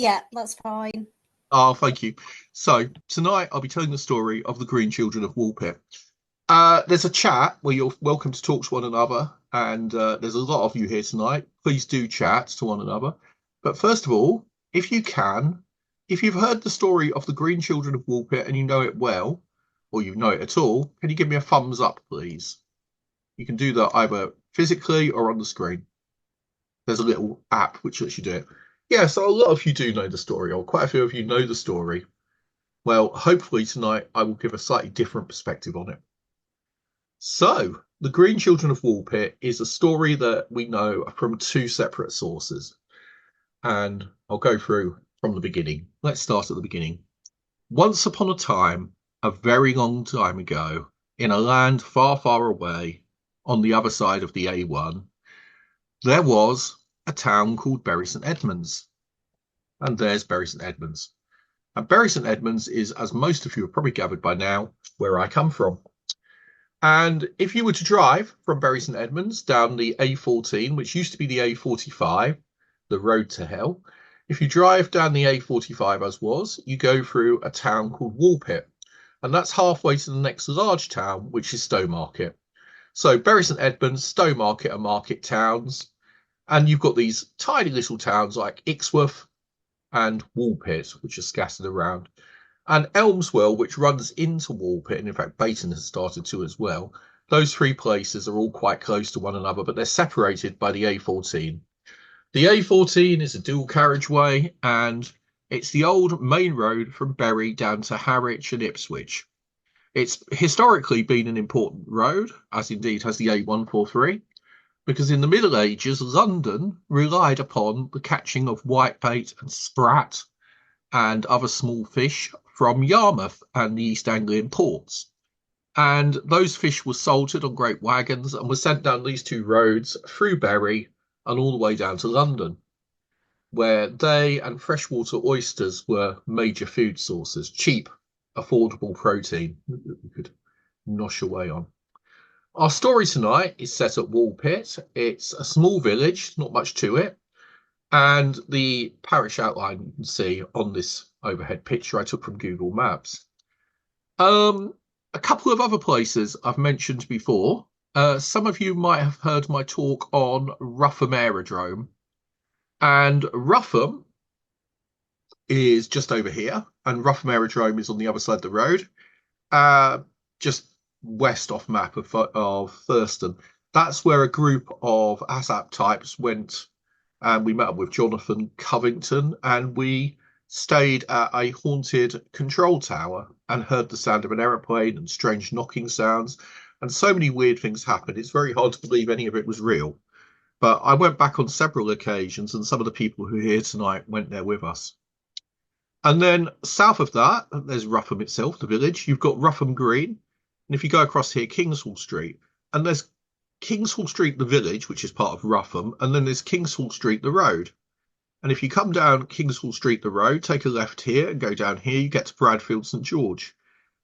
Yeah, that's fine. Oh, thank you. So tonight I'll be telling the story of the Green Children of Woolpit. There's a chat where you're welcome to talk to one another, and there's a lot of you here tonight. Please do chat to one another. But first of all, if you can, if you've heard the story of the Green Children of Woolpit and you know it well, or you know it at all, can you give me a thumbs up, please? You can do that either physically or on the screen. There's a little app which lets you do it. Yeah, so a lot of you do know the story, or quite a few of you know the story. Well, hopefully tonight I will give a slightly different perspective on it. So, The Green Children of Woolpit is a story that we know from two separate sources. And I'll go through from the beginning. Let's start at the beginning. Once upon a time, a very long time ago, in a land far, far away, on the other side of the A1, there was a town called Bury St Edmunds. And there's Bury St Edmunds. And Bury St Edmunds is, as most of you have probably gathered by now, where I come from. And if you were to drive from Bury St Edmunds down the A14, which used to be the A45, the road to hell, if you drive down the A45 as was, you go through a town called Woolpit. And that's halfway to the next large town, which is Stowmarket. So Bury St Edmunds, Stowmarket are market towns. And you've got these tiny little towns like Ixworth and Woolpit, which are scattered around. And Elmswell, which runs into Woolpit, and in fact Bayton has started to as well. Those three places are all quite close to one another, but they're separated by the A14. The A14 is a dual carriageway, and it's the old main road from Bury down to Harwich and Ipswich. It's historically been an important road, as indeed has the A143, because in the Middle Ages, London relied upon the catching of whitebait and sprat and other small fish from Yarmouth and the East Anglian ports. And those fish were salted on great wagons and were sent down these two roads through Bury and all the way down to London, where they and freshwater oysters were major food sources, cheap, affordable protein that you could nosh away on. Our story tonight is set at Woolpit. It's a small village, not much to it. And the parish outline you can see on this overhead picture I took from Google Maps. A couple of other places I've mentioned before. Some of you might have heard my talk on Ruffham Aerodrome. And Ruffham is just over here, and Ruffham Aerodrome is on the other side of the road, just west off map of Thurston. That's where a group of ASAP types went, and we met up with Jonathan Covington, and we stayed at a haunted control tower and heard the sound of an aeroplane and strange knocking sounds, and so many weird things happened. It's very hard to believe any of it was real. But I went back on several occasions, and some of the people who are here tonight went there with us. And then south of that, there's Ruffham itself, the village. You've got Ruffham Green. And if you go across here, Kingshall Street. And there's Kingshall Street, the village, which is part of Ruffham. And then there's Kingshall Street, the road. And if you come down Kingshall Street, the road, take a left here and go down here, you get to Bradfield St George.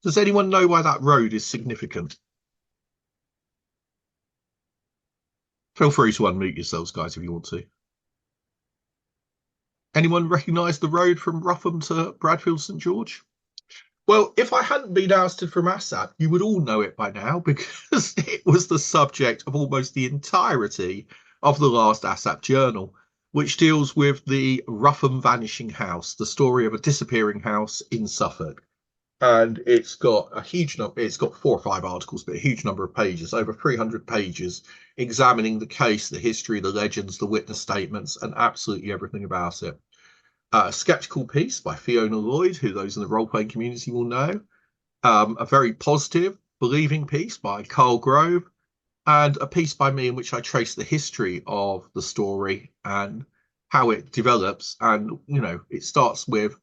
Does anyone know why that road is significant? Feel free to unmute yourselves, guys, if you want to. Anyone recognise the road from Ruffham to Bradfield St George? Well, if I hadn't been ousted from ASAP, you would all know it by now because it was the subject of almost the entirety of the last ASAP journal, which deals with the Ruffham Vanishing House, the story of a disappearing house in Suffolk. And it's got a huge number, it's got 4 or 5 articles, but a huge number of pages, over 300 pages, examining the case, the history, the legends, the witness statements, and absolutely everything about it. A skeptical piece by Fiona Lloyd, who those in the role-playing community will know. A very positive, believing piece by Carl Grove, and a piece by me in which I trace the history of the story and how it develops. And, you know, it starts with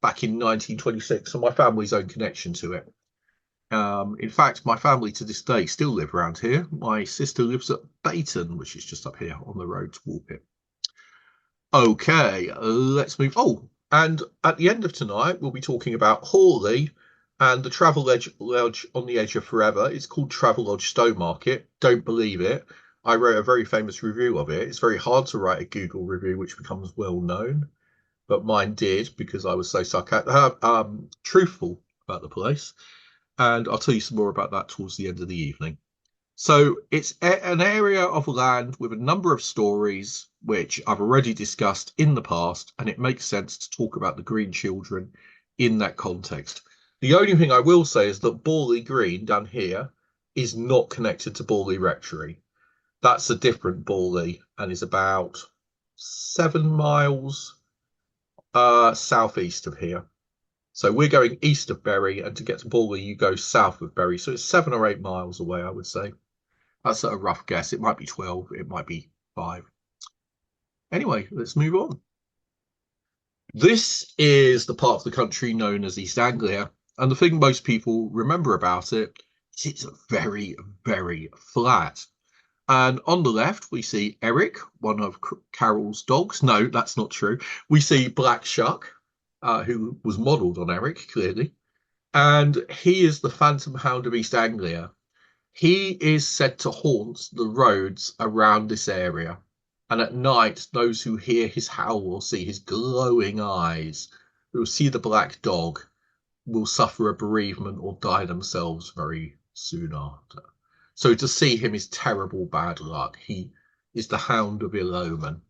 back in 1926 and my family's own connection to it. In fact, my family to this day still live around here. My sister lives at Bayton, which is just up here on the road to Woolpit. Okay, let's move. Oh, and at the end of tonight, we'll be talking about Hawley and the Travelodge on the edge of forever. It's called Travelodge Stowmarket. Don't believe it. I wrote a very famous review of it. It's very hard to write a Google review which becomes well known. but mine did because I was so truthful about the place. And I'll tell you some more about that towards the end of the evening. So it's an area of land with a number of stories which I've already discussed in the past, and it makes sense to talk about the Green Children in that context. The only thing I will say is that Borley Green down here is not connected to Borley Rectory. That's a different Borley and is about 7 miles southeast of here. So we're going east of Bury, and to get to Borley, you go south of Bury. So it's 7 or 8 miles away, I would say. That's a rough guess. It might be 12, it might be 5. Anyway, let's move on. This is the part of the country known as East Anglia. And the thing most people remember about it is it's very, very flat. And on the left, we see Eric, one of Carol's dogs. No, that's not true. We see Black Shuck, who was modelled on Eric, clearly. And he is the Phantom Hound of East Anglia. He is said to haunt the roads around this area. And at night, those who hear his howl will see his glowing eyes, who will see the black dog, will suffer a bereavement or die themselves very soon after. So to see him is terrible bad luck. He is the hound of ill omen.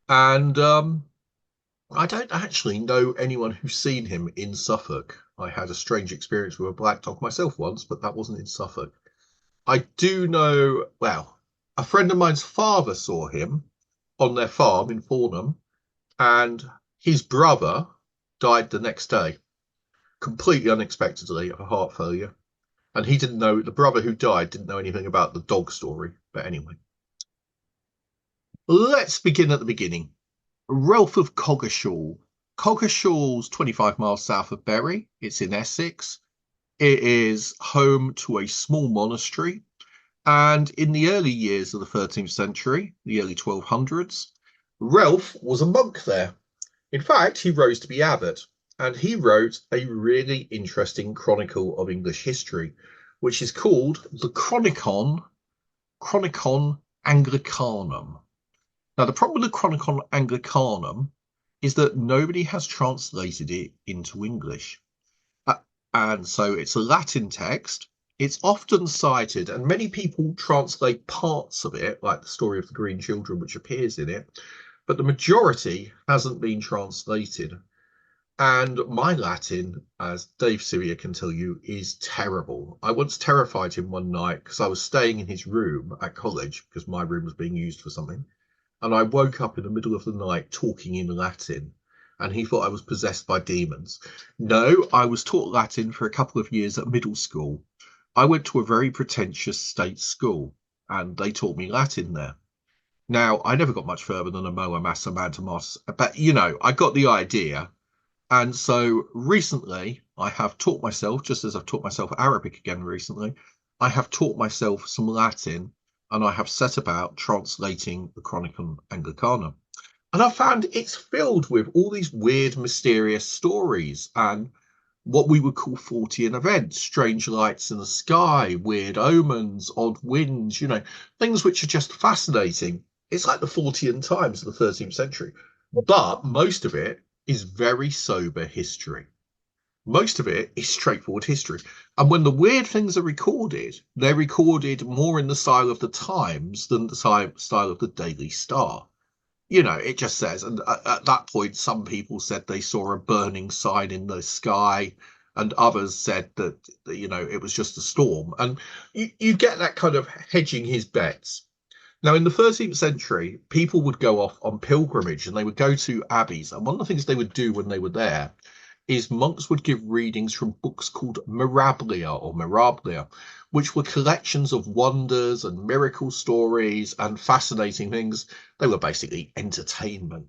And I don't actually know anyone who's seen him in Suffolk. I had a strange experience with a black dog myself once, but that wasn't in Suffolk. I do know, well, a friend of mine's father saw him on their farm in Fornham, and his brother died the next day, completely unexpectedly of a heart failure. And he didn't know, the brother who died didn't know anything about the dog story. But anyway, let's begin at the beginning. Ralph of Coggeshall. Coggeshall's 25 miles south of Bury. It's in Essex. It is home to a small monastery. And in the early years of the 13th century, the early 1200s, Ralph was a monk there. In fact, he rose to be abbot, and he wrote a really interesting chronicle of English history, which is called the Chronicon Anglicanum. Now, the problem with the Chronicon Anglicanum is that nobody has translated it into English. And so it's a Latin text. It's often cited, and many people translate parts of it, like the story of the Green Children, which appears in it, but the majority hasn't been translated. And my Latin, as Dave Sirier can tell you, is terrible. I once terrified him one night because I was staying in his room at college because my room was being used for something. And I woke up in the middle of the night talking in Latin, and he thought I was possessed by demons. No, I was taught Latin for a couple of years at middle school. I went to a very pretentious state school, and they taught me Latin there. Now, I never got much further than a moa massa mantamas, but, you know, I got the idea. And so recently, I have taught myself, just as I've taught myself Arabic again recently, I have taught myself some Latin, and I have set about translating the Chronicon Anglicanum. And I found it's filled with all these weird, mysterious stories and what we would call Fortean events, strange lights in the sky, weird omens, odd winds, you know, things which are just fascinating. It's like the Fortean times of the 13th century. But most of it is very sober history. Most of it is straightforward history. And when the weird things are recorded, they're recorded more in the style of the Times than the style of the Daily Star. You know, it just says, and at that point, some people said they saw a burning sign in the sky, and others said that, you know, it was just a storm. And you get that kind of hedging his bets. Now, in the 13th century, people would go off on pilgrimage and they would go to abbeys. And one of the things they would do when they were there is monks would give readings from books called Mirabilia, which were collections of wonders and miracle stories and fascinating things. They were basically entertainment.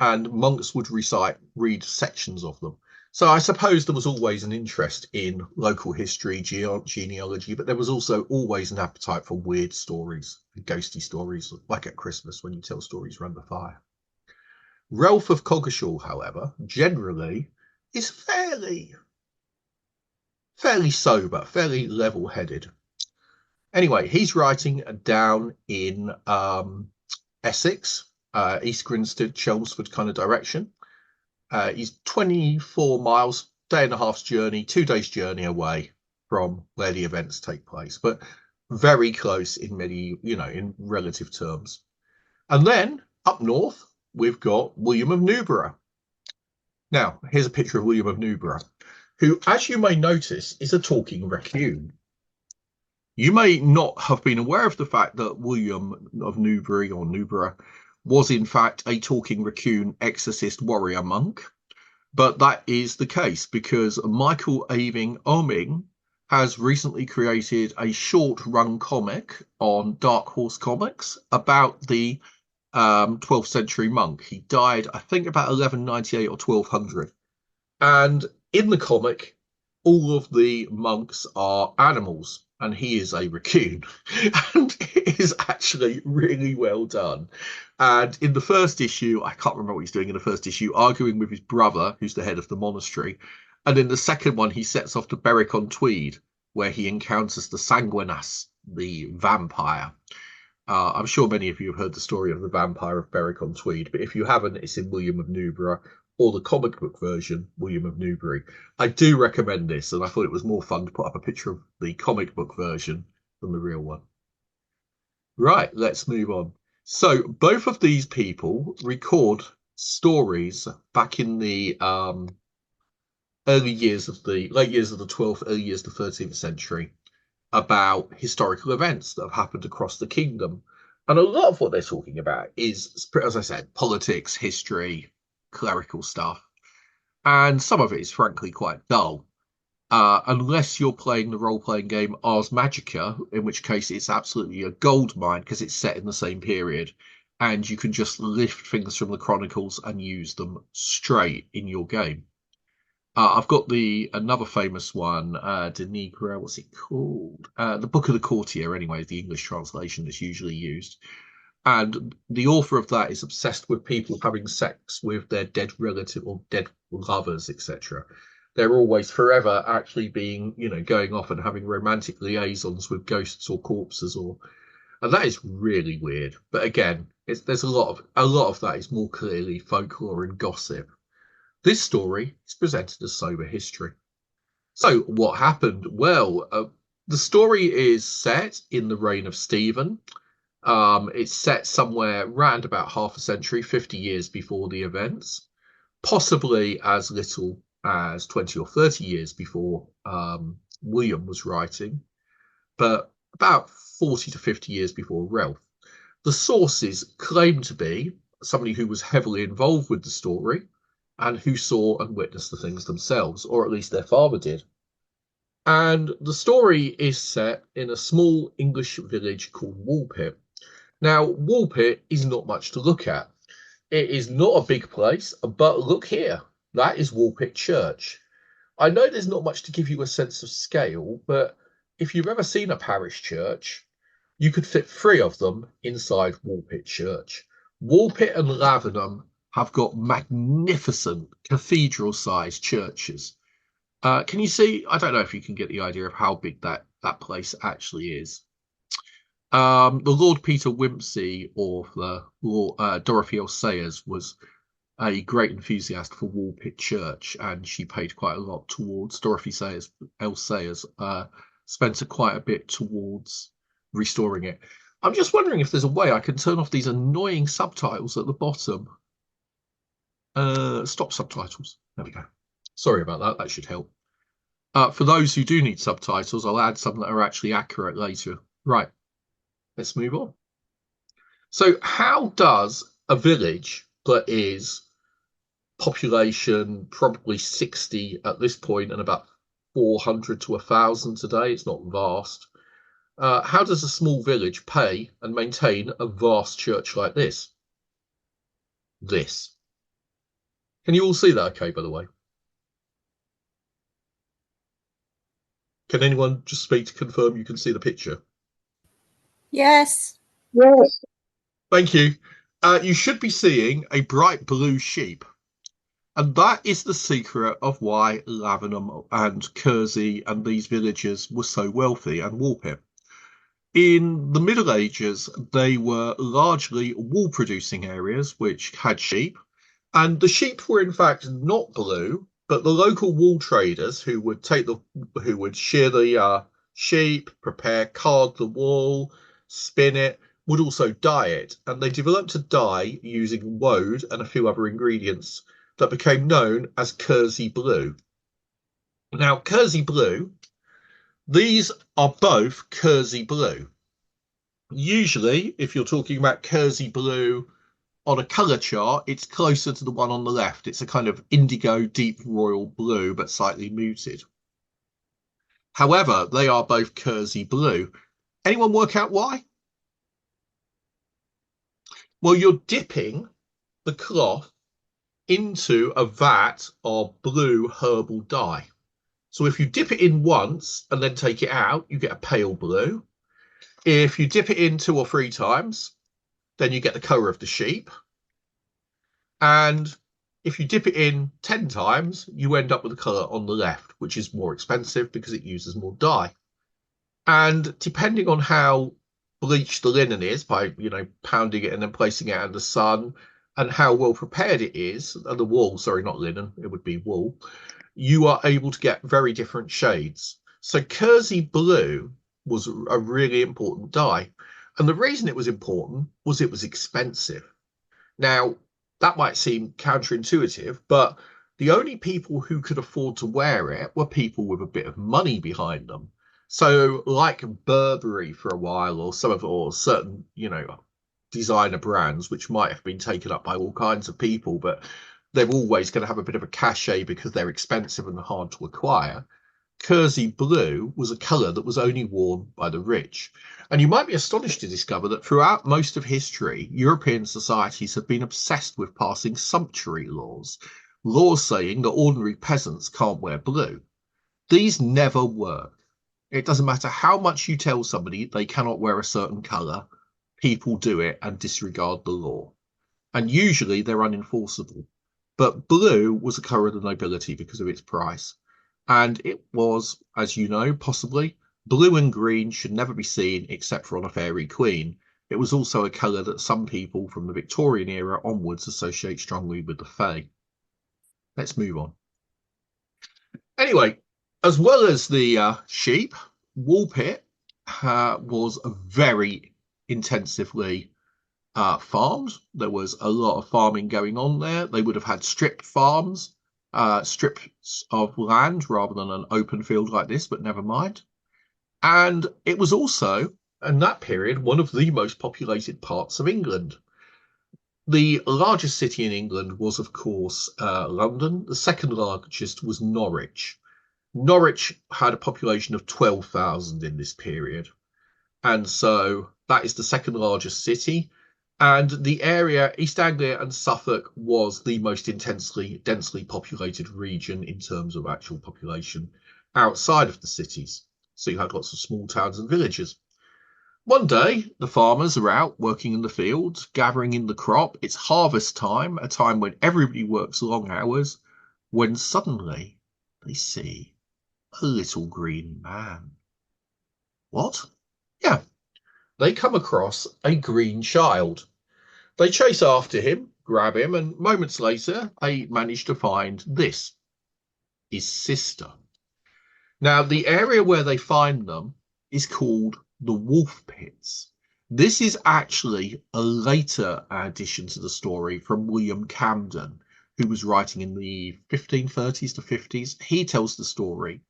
And monks would read sections of them. So I suppose there was always an interest in local history, genealogy, but there was also always an appetite for weird stories, ghosty stories, like at Christmas when you tell stories around the fire. Ralph of Coggeshall, however, generally is fairly sober, fairly level-headed. Anyway, he's writing down in Essex, East Grinstead, Chelmsford kind of direction. He's 24 miles, day and a half's journey, 2 days journey away from where the events take place, but very close in many, in relative terms. And then up north, we've got William of Newborough. Now, here's a picture of William of Newborough, who, as you may notice, is a talking raccoon. You may not have been aware of the fact that William of Newbury or Newborough was in fact a talking raccoon exorcist warrior monk, but that is the case because Michael Aving Oming has recently created a short run comic on Dark Horse Comics about the 12th century monk. He died, I think, about 1198 or 1200. And in the comic, all of the monks are animals, and he is a raccoon. And it is actually really well done. And in the first issue, I can't remember what he's doing in the first issue, arguing with his brother, who's the head of the monastery. And in the second one, he sets off to Berwick-on-Tweed, where he encounters the Sanguinas, the vampire. I'm sure many of you have heard the story of the vampire of Berwick-on-Tweed, but if you haven't, it's in William of Newborough, or the comic book version, William of Newbury. I do recommend this, and I thought it was more fun to put up a picture of the comic book version than the real one. Right, let's move on. So both of these people record stories back in the late years of the 12th, early years of the 13th century about historical events that have happened across the kingdom. And a lot of what they're talking about is, as I said, politics, history, clerical stuff. And some of it is frankly quite dull. Unless you're playing the role-playing game Ars Magica, in which case it's absolutely a gold mine because it's set in the same period. And you can just lift things from the Chronicles and use them straight in your game. I've got another famous one, De Nigra, what's it called? The Book of the Courtier, anyway, the English translation that's usually used. And the author of that is obsessed with people having sex with their dead relative or dead lovers, etc. They're always forever actually being, going off and having romantic liaisons with ghosts or corpses, and that is really weird. But again, there's a lot of that is more clearly folklore and gossip. This story is presented as sober history. So what happened? Well, the story is set in the reign of Stephen. It's set somewhere around about half a century, 50 years before the events, possibly as little as 20 or 30 years before William was writing, but about 40 to 50 years before Ralph. The sources claim to be somebody who was heavily involved with the story and who saw and witnessed the things themselves, or at least their father did. And the story is set in a small English village called Woolpit. Now, Woolpit is not much to look at. It is not a big place, but look here. That is Woolpit Church. I know there's not much to give you a sense of scale, but if you've ever seen a parish church, you could fit 3 of them inside Woolpit Church. Woolpit and Lavenham have got magnificent cathedral-sized churches. Can you see? I don't know if you can get the idea of how big that place actually is. The Lord Peter Wimpsey or Dorothy L. Sayers was a great enthusiast for Woolpit Church, and she paid quite a lot towards Dorothy L. Sayers spent quite a bit towards restoring it. I'm just wondering if there's a way I can turn off these annoying subtitles at the bottom. Stop subtitles. There we go. Sorry about that. That should help. For those who do need subtitles, I'll add some that are actually accurate later. Right. Let's move on. So how does a village that is population probably 60 at this point and about 400 to 1,000 today, it's not vast, how does a small village pay and maintain a vast church like this? Can you all see that okay, by the way? Can anyone just speak to confirm you can see the picture? Yes. Yes. Thank you. You should be seeing a bright blue sheep. And that is the secret of why Lavenham and Kersey and these villages were so wealthy, and Woolpit. In the Middle Ages, they were largely wool-producing areas which had sheep, And the sheep were in fact not blue, but the local wool traders who would shear the sheep, card the wool, spin it, would also dye it, and they developed a dye using woad and a few other ingredients that became known as Kersey blue. Now, Kersey blue, these are both Kersey blue. Usually, if you're talking about Kersey blue on a colour chart, it's closer to the one on the left. It's a kind of indigo deep royal blue, but slightly muted. However, they are both Kersey blue. Anyone work out why? Well, you're dipping the cloth into a vat of blue herbal dye. So if you dip it in once and then take it out, you get a pale blue. If you dip it in 2 or 3 times, then you get the colour of the sheep. And if you dip it in 10 times, you end up with the colour on the left, which is more expensive because it uses more dye. And depending on how bleached the linen is by, pounding it and then placing it out in the sun, and how well prepared it is, and the wool, sorry, not linen, it would be wool, you are able to get very different shades. So Kersey blue was a really important dye. And the reason it was important was it was expensive. Now, that might seem counterintuitive, but the only people who could afford to wear it were people with a bit of money behind them. So, like Burberry for a while, or certain, designer brands, which might have been taken up by all kinds of people, but they're always going to have a bit of a cachet because they're expensive and hard to acquire. Kersey blue was a colour that was only worn by the rich. And you might be astonished to discover that throughout most of history, European societies have been obsessed with passing sumptuary laws, laws saying that ordinary peasants can't wear blue. These never work. It doesn't matter how much you tell somebody they cannot wear a certain colour, people do it and disregard the law. And usually they're unenforceable. But blue was a colour of the nobility because of its price. And it was, as you know, possibly, blue and green should never be seen except for on a fairy queen. It was also a colour that some people from the Victorian era onwards associate strongly with the Fae. Let's move on. Anyway, as well as the sheep, Woolpit was very intensively farmed. There was a lot of farming going on there. They would have had strip farms, strips of land rather than an open field like this, but never mind. And it was also, in that period, one of the most populated parts of England. The largest city in England was, of course, London. The second largest was Norwich. Norwich had a population of 12,000 in this period. And so that is the second largest city. And the area, East Anglia and Suffolk, was the most densely populated region in terms of actual population outside of the cities. So you had lots of small towns and villages. One day, the farmers are out working in the fields, gathering in the crop. It's harvest time, a time when everybody works long hours, when suddenly they see a little green man. What? Yeah, they come across a green child. They chase after him, grab him, and moments later, they manage to find this, his sister. Now, the area where they find them is called the Woolpits. This is actually a later addition to the story from William Camden, who was writing in the 1530s to 50s. He tells the story,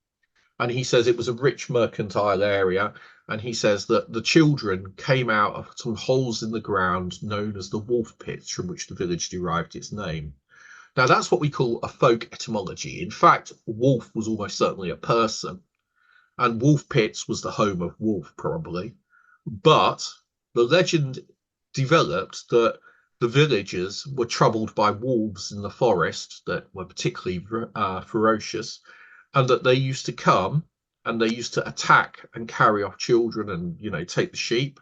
and he says it was a rich mercantile area, and he says that the children came out of some holes in the ground known as the wolf pits, from which the village derived its name. Now, that's what we call a folk etymology. In fact, wolf was almost certainly a person, and wolf pits was the home of wolf, probably. But the legend developed that the villagers were troubled by wolves in the forest that were particularly ferocious, and that they used to come and they used to attack and carry off children and, take the sheep.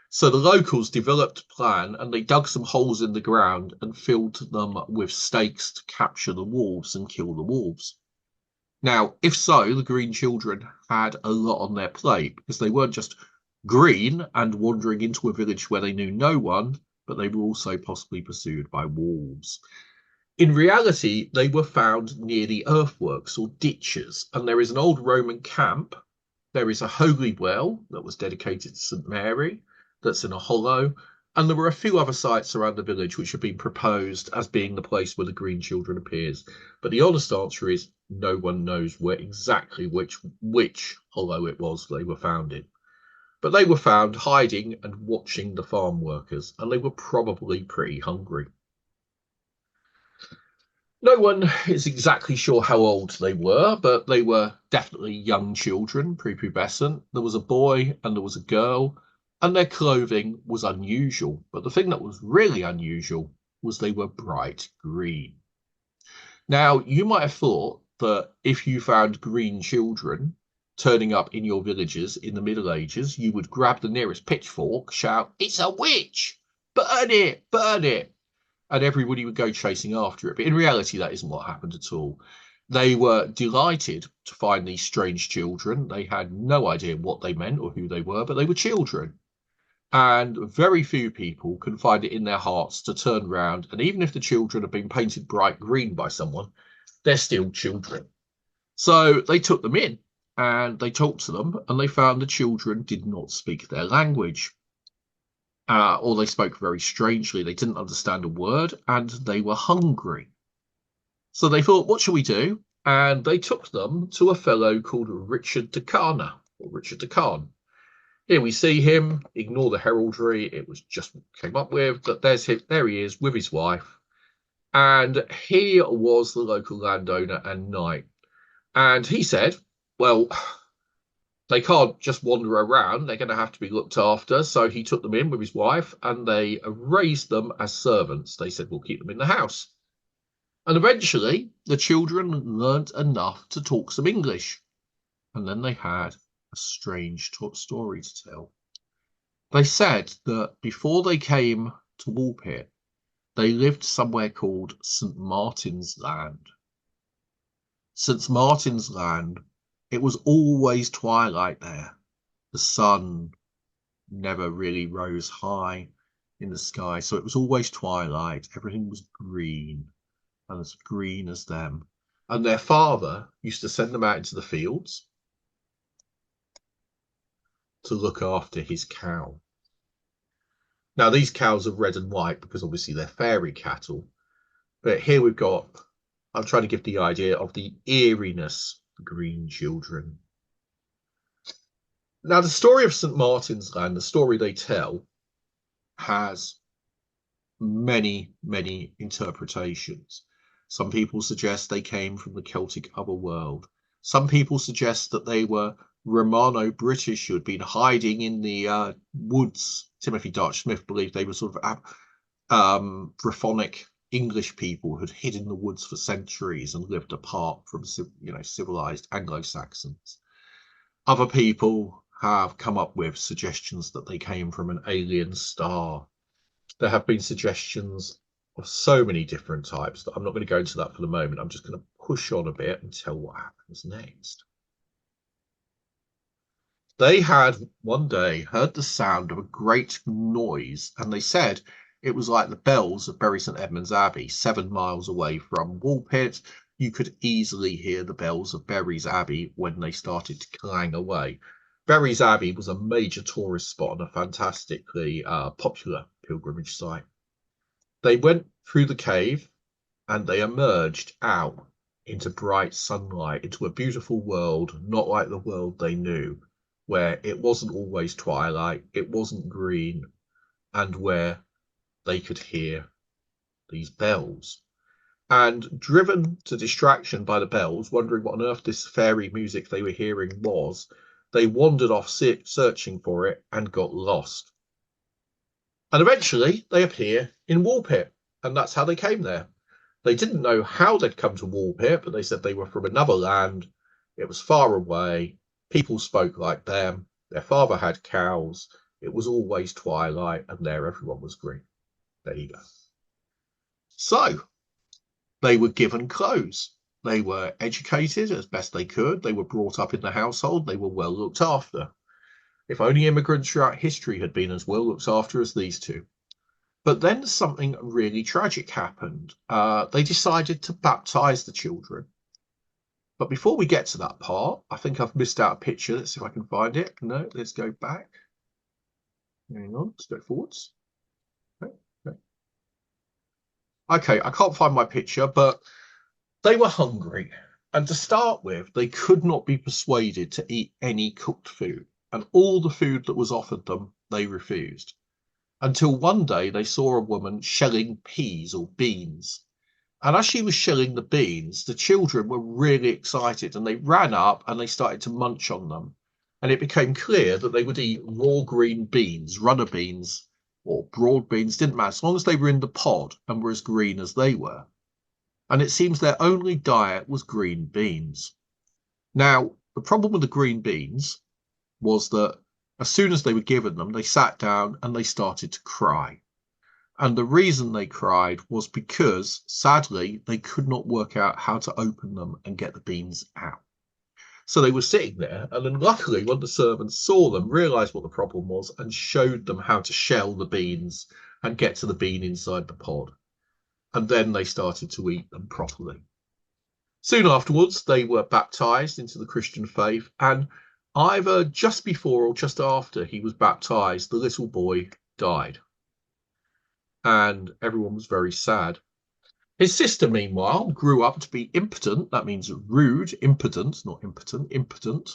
So the locals developed a plan and they dug some holes in the ground and filled them with stakes to capture the wolves and kill the wolves. Now, if so, the green children had a lot on their plate because they weren't just green and wandering into a village where they knew no one, but they were also possibly pursued by wolves. In reality, they were found near the earthworks or ditches, and there is an old Roman camp. There is a holy well that was dedicated to St. Mary that's in a hollow, and there were a few other sites around the village which have been proposed as being the place where the Green Children appears. But the honest answer is no one knows where exactly which hollow it was they were found in. But they were found hiding and watching the farm workers, and they were probably pretty hungry. No one is exactly sure how old they were, but they were definitely young children, prepubescent. There was a boy and there was a girl, and their clothing was unusual. But the thing that was really unusual was they were bright green. Now, you might have thought that if you found green children turning up in your villages in the Middle Ages, you would grab the nearest pitchfork, shout, "It's a witch! Burn it! Burn it!" And everybody would go chasing after it. But in reality, that isn't what happened at all. They were delighted to find these strange children. They had no idea what they meant or who they were, but they were children. And very few people can find it in their hearts to turn round. And even if the children have been painted bright green by someone, they're still children. So they took them in and they talked to them, and they found the children did not speak their language. Or they spoke very strangely. They didn't understand a word, and they were hungry. So they thought, what shall we do? And they took them to a fellow called Richard de Cana, or Richard de Can. Here we see him. Ignore the heraldry. It was just came up with. But there's him. There he is with his wife. And he was the local landowner and knight. And he said, well, they can't just wander around. They're going to have to be looked after. So he took them in with his wife and they raised them as servants. They said, we'll keep them in the house. And eventually the children learnt enough to talk some English. And then they had a strange story to tell. They said that before they came to Woolpit, they lived somewhere called St. Martin's Land. St. Martin's Land, it was always twilight there. The sun never really rose high in the sky, so it was always twilight. Everything was green, and as green as them. And their father used to send them out into the fields to look after his cow. Now, these cows are red and white because obviously they're fairy cattle. But here we've got, I'm trying to give the idea of the eeriness of the Green Children. Now, the story of St. Martin's Land, the story they tell, has many, many interpretations. Some people suggest they came from the Celtic otherworld. Some people suggest that they were Romano-British who had been hiding in the woods. Timothy Dutch Smith believed they were sort of Brythonic English people who had hid in the woods for centuries and lived apart from, civilized Anglo-Saxons. Other people have come up with suggestions that they came from an alien star. There have been suggestions of so many different types that I'm not going to go into that for the moment. I'm just going to push on a bit and tell what happens next. They had one day heard the sound of a great noise, and they said it was like the bells of Bury St Edmunds Abbey, 7 miles away from Woolpit. You could easily hear the bells of Bury's Abbey when they started to clang away. Bury's Abbey was a major tourist spot and a fantastically popular pilgrimage site. They went through the cave and they emerged out into bright sunlight, into a beautiful world, not like the world they knew, where it wasn't always twilight, it wasn't green, and where they could hear these bells. And driven to distraction by the bells, wondering what on earth this fairy music they were hearing was, they wandered off searching for it and got lost. And eventually they appear in Woolpit, and that's how they came there. They didn't know how they'd come to Woolpit, but they said they were from another land. It was far away. People spoke like them. Their father had cows. It was always twilight, and there everyone was green. There you go. So they were given clothes. They were educated as best they could. They were brought up in the household. They were well looked after. If only immigrants throughout history had been as well looked after as these two. But then something really tragic happened. They decided to baptize the children. But before we get to that part, I think I've missed out a picture. Let's see if I can find it. No, let's go back. Hang on, let's go forwards. Okay, okay. Okay, I can't find my picture, but they were hungry. And to start with, they could not be persuaded to eat any cooked food. And all the food that was offered them, they refused. Until one day they saw a woman shelling peas or beans. And as she was shelling the beans, the children were really excited and they ran up and they started to munch on them. And it became clear that they would eat raw green beans, runner beans, or broad beans, didn't matter, as long as they were in the pod and were as green as they were. And it seems their only diet was green beans. Now, the problem with the green beans was that as soon as they were given them, they sat down and they started to cry. And the reason they cried was because, sadly, they could not work out how to open them and get the beans out. So they were sitting there, and then luckily one of the servants saw them, realised what the problem was, and showed them how to shell the beans and get to the bean inside the pod. And then they started to eat them properly. Soon afterwards, they were baptized into the Christian faith, and either just before or just after he was baptized, the little boy died. And everyone was very sad. His sister, meanwhile, grew up to be impotent. That means rude, impudent, not impotent, impotent,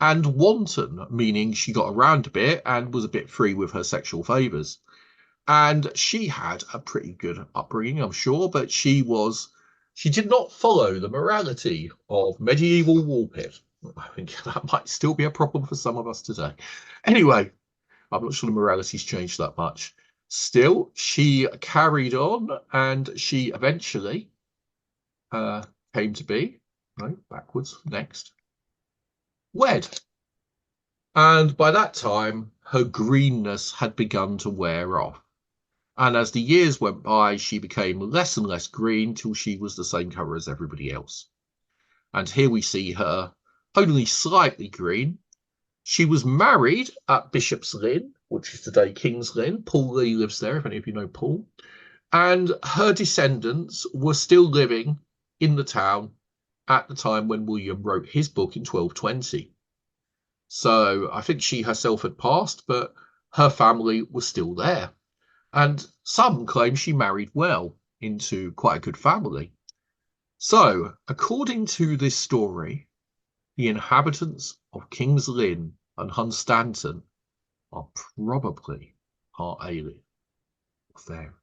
and wanton, meaning she got around a bit and was a bit free with her sexual favours. And she had a pretty good upbringing, I'm sure, but she did not follow the morality of medieval Woolpit. I think that might still be a problem for some of us today. Anyway, I'm not sure the morality's changed that much. Still, she carried on and she eventually came to be, right, backwards, next, wed. And by that time, her greenness had begun to wear off. And as the years went by, she became less and less green till she was the same colour as everybody else. And here we see her only slightly green. She was married at Bishop's Lynn, which is today King's Lynn. Paul Lee lives there, if any of you know Paul. And her descendants were still living in the town at the time when William wrote his book in 1220. So I think she herself had passed, but her family was still there. And some claim she married well into quite a good family. So, according to this story, the inhabitants of King's Lynn and Hunstanton are probably part alien or fairy.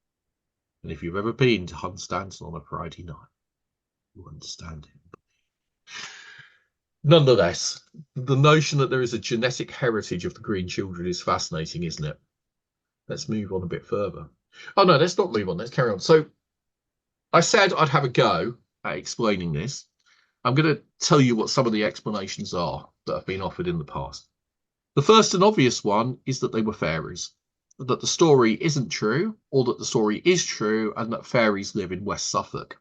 And if you've ever been to Hunstanton on a Friday night, you understand it. Nonetheless, the notion that there is a genetic heritage of the green children is fascinating, isn't it? Let's move on a bit further. Oh, no, let's not move on. Let's carry on. So I said I'd have a go at explaining this. I'm going to tell you what some of the explanations are that have been offered in the past. The first and obvious one is that they were fairies, that the story isn't true, or that the story is true, and that fairies live in West Suffolk.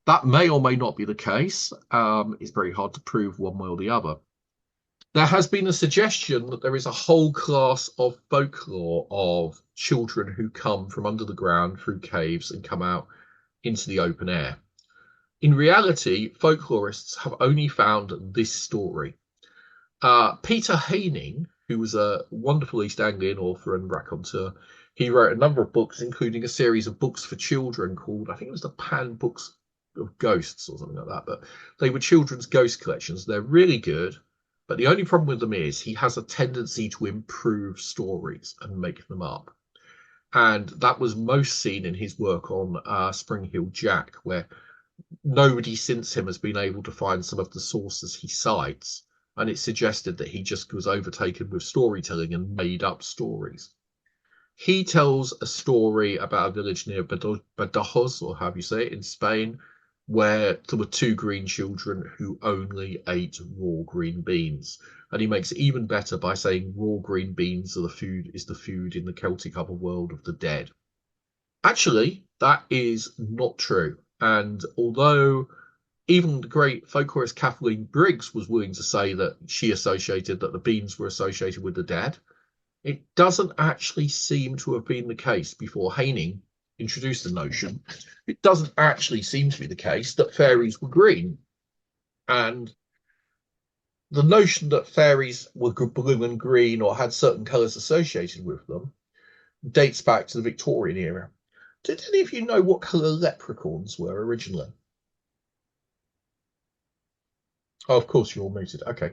That may or may not be the case. It's very hard to prove one way or the other. There has been a suggestion that there is a whole class of folklore of children who come from under the ground through caves and come out into the open air. In reality, folklorists have only found this story. Peter Haining, who was a wonderful East Anglian author and raconteur, he wrote a number of books, including a series of books for children called, I think it was the Pan Books of Ghosts or something like that, but they were children's ghost collections. They're really good. But the only problem with them is he has a tendency to improve stories and make them up. And that was most seen in his work on Spring Hill Jack, where nobody since him has been able to find some of the sources he cites. And it suggested that he just was overtaken with storytelling and made up stories. He tells a story about a village near Badajoz, or however you say it, in Spain, where there were two green children who only ate raw green beans. And he makes it even better by saying raw green beans are the food in the Celtic otherworld of the dead. Actually, that is not true. And although even the great folklorist Kathleen Briggs was willing to say that she associated that the beans were associated with the dead, It doesn't actually seem to have been the case before Haining introduced the notion. It doesn't actually seem to be the case that fairies were green. And the notion that fairies were blue and green or had certain colours associated with them dates back to the Victorian era. Did any of you know what colour leprechauns were originally? Oh, of course, you're all muted. Okay.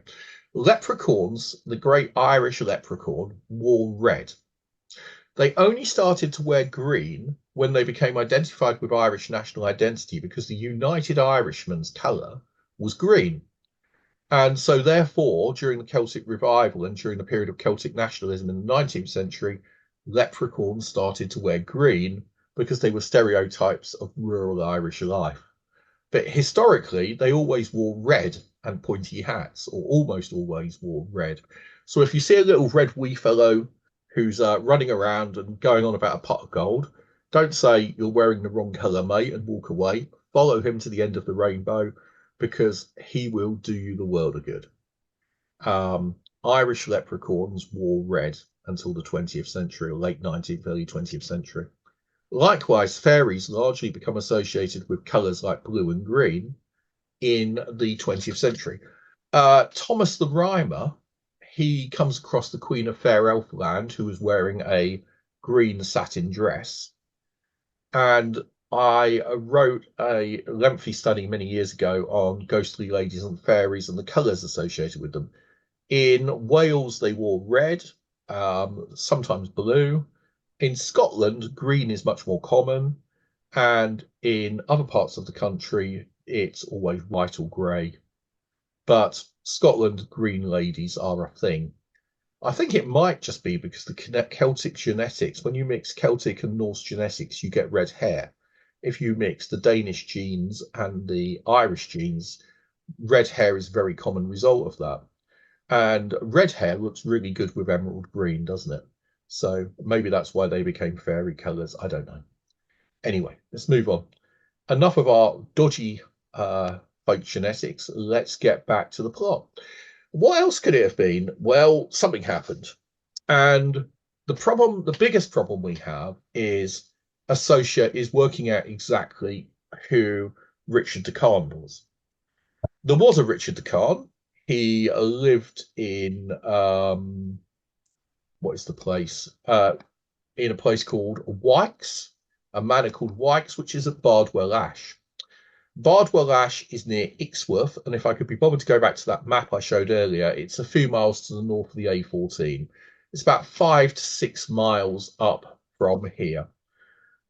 Leprechauns, the great Irish leprechaun, wore red. They only started to wear green when they became identified with Irish national identity because the United Irishman's colour was green. And so, therefore, during the Celtic revival and during the period of Celtic nationalism in the 19th century, leprechauns started to wear green because they were stereotypes of rural Irish life. But historically, they always wore red and pointy hats, or almost always wore red. So if you see a little red wee fellow who's running around and going on about a pot of gold, don't say you're wearing the wrong colour, mate, and walk away. Follow him to the end of the rainbow because he will do you the world of good. Um, Irish leprechauns wore red until the 20th century, or late 19th, early 20th century. Likewise, fairies largely become associated with colours like blue and green in the 20th century. Thomas the Rhymer, he comes across the Queen of Fair Elfland, who was wearing a green satin dress. And I wrote a lengthy study many years ago on ghostly ladies and fairies and the colours associated with them. In Wales, they wore red, sometimes blue. In Scotland, green is much more common. And in other parts of the country, it's always white or grey. But Scotland green ladies are a thing. I think it might just be because the Celtic genetics, when you mix Celtic and Norse genetics, you get red hair. If you mix the Danish genes and the Irish genes, red hair is a very common result of that. And red hair looks really good with emerald green, doesn't it? So maybe that's why they became fairy colours. I don't know. Anyway, let's move on. Enough of our dodgy folk genetics. Let's get back to the plot. What else could it have been? Well, something happened. And the biggest problem we have is working out exactly who Richard de Kahn was. There was a Richard de Kahn. He lived in what is the place? In a place called Wykes, a manor called Wykes, which is at Bardwell Ash. Bardwell Ash is near Ixworth, and if I could be bothered to go back to that map I showed earlier, it's a few miles to the north of the A14. It's about 5 to 6 miles up from here.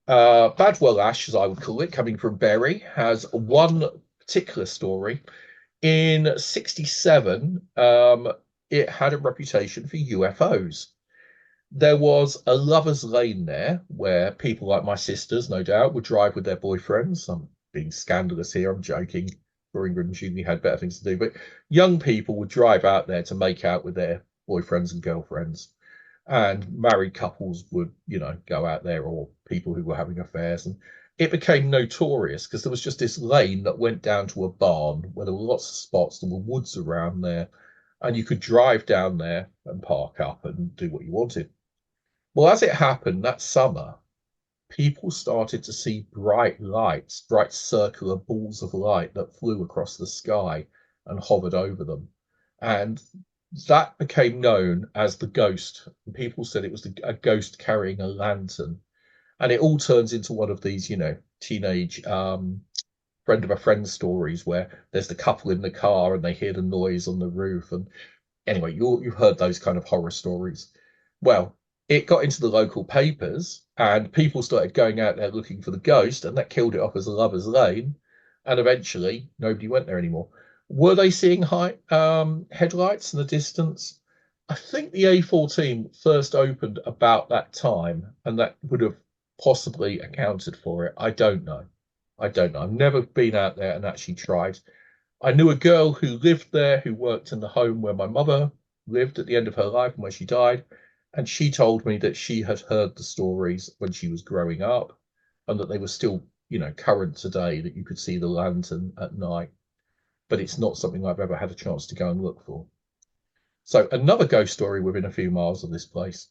Badwell Ash, as I would call it, coming from Bury, has one particular story. In 67, it had a reputation for UFOs. There was a lover's lane there where people like my sisters, no doubt, would drive with their boyfriends. I'm being scandalous here, I'm joking. Touring England usually had better things to do, but young people would drive out there to make out with their boyfriends and girlfriends. And married couples would, go out there, or people who were having affairs. And it became notorious because there was just this lane that went down to a barn where there were lots of spots, there were woods around there, and you could drive down there and park up and do what you wanted. Well, as it happened that summer, people started to see bright lights, bright circular balls of light that flew across the sky and hovered over them. And that became known as the ghost. People said it was a ghost carrying a lantern. And it all turns into one of these, teenage friend of a friend stories where there's the couple in the car and they hear the noise on the roof. And anyway, you've heard those kind of horror stories. Well, it got into the local papers and people started going out there looking for the ghost, and that killed it off as a lover's lane. And eventually, nobody went there anymore. Were they seeing high headlights in the distance? I think the A14 first opened about that time, and that would have possibly accounted for it. I don't know. I don't know. I've never been out there and actually tried. I knew a girl who lived there, who worked in the home where my mother lived at the end of her life and where she died. And she told me that she had heard the stories when she was growing up and that they were still, current today, that you could see the lantern at night. But it's not something I've ever had a chance to go and look for. So another ghost story within a few miles of this place.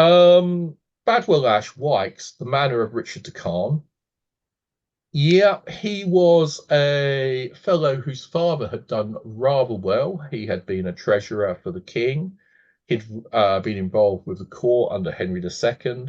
Badwell Ash Wykes, the manor of Richard de Carn. Yeah, he was a fellow whose father had done rather well. He had been a treasurer for the king. He'd been involved with the court under Henry II.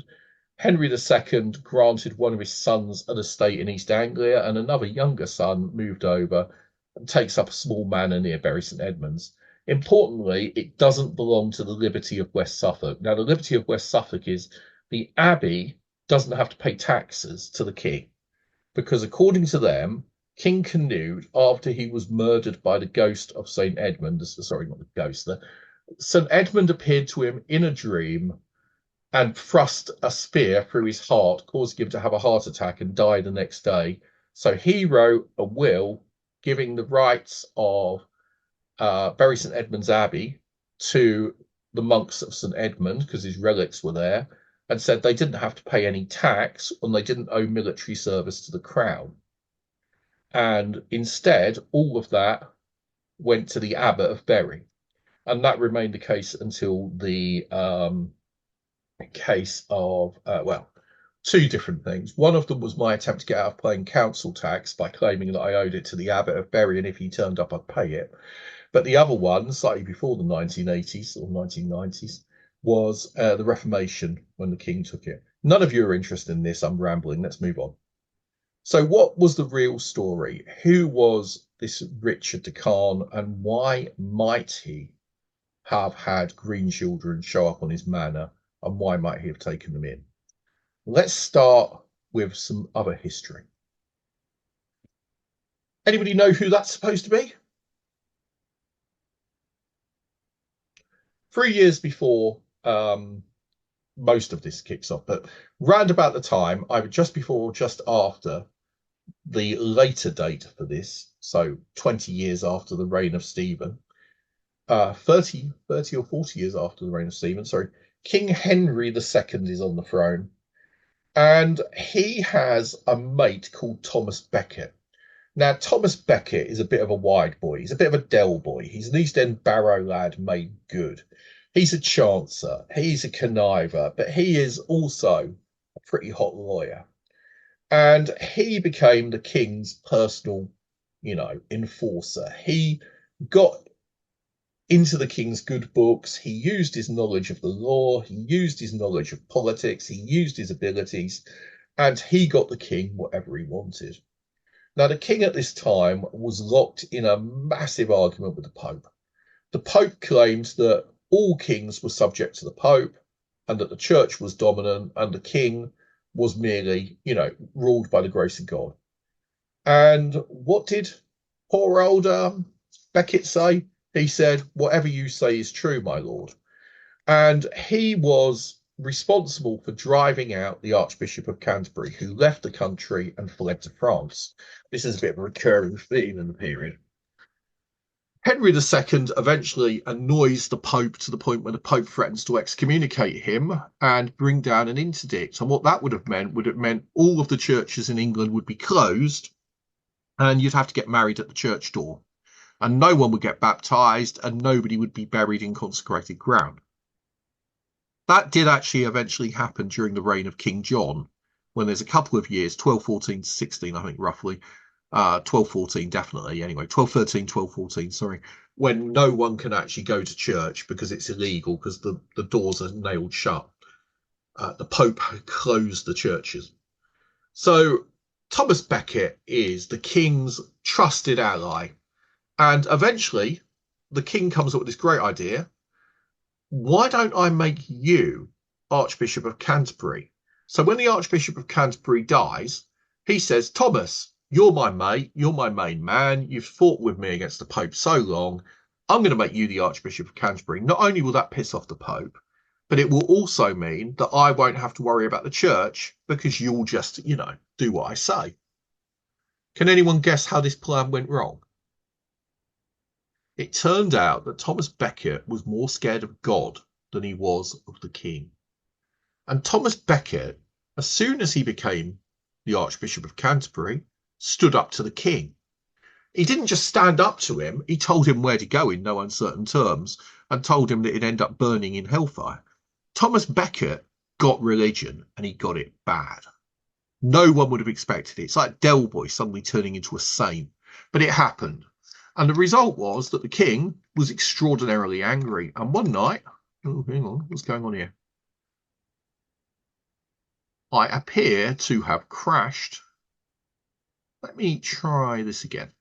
Henry II granted one of his sons an estate in East Anglia, and another younger son moved over and takes up a small manor near Bury St Edmunds. Importantly, it doesn't belong to the Liberty of West Suffolk. Now, the Liberty of West Suffolk is the abbey doesn't have to pay taxes to the king because, according to them, King Canute, after he was murdered by the ghost of St. Edmund, sorry, not the ghost, St. Edmund appeared to him in a dream and thrust a spear through his heart, causing him to have a heart attack and die the next day. So he wrote a will giving the rights of Bury St Edmund's Abbey to the monks of St Edmund because his relics were there, and said they didn't have to pay any tax and they didn't owe military service to the crown. And instead, all of that went to the abbot of Bury. And that remained the case until the case of, two different things. One of them was my attempt to get out of paying council tax by claiming that I owed it to the abbot of Bury, and if he turned up, I'd pay it. But the other one, slightly before the 1980s or 1990s, was the Reformation when the king took it. None of you are interested in this. I'm rambling. Let's move on. So, what was the real story? Who was this Richard de Carn, and why might he have had green children show up on his manor, and why might he have taken them in? Let's start with some other history. Anybody know who that's supposed to be? 3 years before most of this kicks off, but round about the time, either just before or just after the later date for this, so 20 years after the reign of Stephen, 30 or 40 years after the reign of Stephen, sorry, King Henry II is on the throne, and he has a mate called Thomas Becket. Now, Thomas Becket is a bit of a wide boy. He's a bit of a Dell boy. He's an East End Barrow lad made good. He's a chancer. He's a conniver, but he is also a pretty hot lawyer. And he became the king's personal, enforcer. He got into the king's good books. He used his knowledge of the law. He used his knowledge of politics. He used his abilities, and he got the king whatever he wanted. Now, the king at this time was locked in a massive argument with the Pope. The Pope claimed that all kings were subject to the Pope and that the church was dominant and the king was merely, ruled by the grace of God. And what did poor old Becket say? He said, "Whatever you say is true, my lord." And he was responsible for driving out the Archbishop of Canterbury, who left the country and fled to France. This is a bit of a recurring theme in the period. Henry II eventually annoys the Pope to the point where the Pope threatens to excommunicate him and bring down an interdict. And what that would have meant all of the churches in England would be closed and you'd have to get married at the church door. And no one would get baptized and nobody would be buried in consecrated ground. That did actually eventually happen during the reign of King John, when there's a couple of years, 1214 to 16, I think, roughly, 1214 definitely, anyway, 1213, 1214, sorry, when no one can actually go to church because it's illegal, because the doors are nailed shut. The Pope closed the churches. So Thomas Becket is the king's trusted ally. And eventually, the king comes up with this great idea. Why don't I make you Archbishop of Canterbury? So when the Archbishop of Canterbury dies, he says, "Thomas, you're my mate. You're my main man. You've fought with me against the Pope so long. I'm going to make you the Archbishop of Canterbury." Not only will that piss off the Pope, but it will also mean that I won't have to worry about the church because you'll just, do what I say. Can anyone guess how this plan went wrong? It turned out that Thomas Becket was more scared of God than he was of the king. And Thomas Becket, as soon as he became the Archbishop of Canterbury, stood up to the king. He didn't just stand up to him, he told him where to go in no uncertain terms and told him that he'd end up burning in hellfire. Thomas Becket got religion and he got it bad. No one would have expected it. It's like Del Boy suddenly turning into a saint, but it happened. And the result was that the king was extraordinarily angry. And one night, oh, hang on, what's going on here? I appear to have crashed. Let me try this again.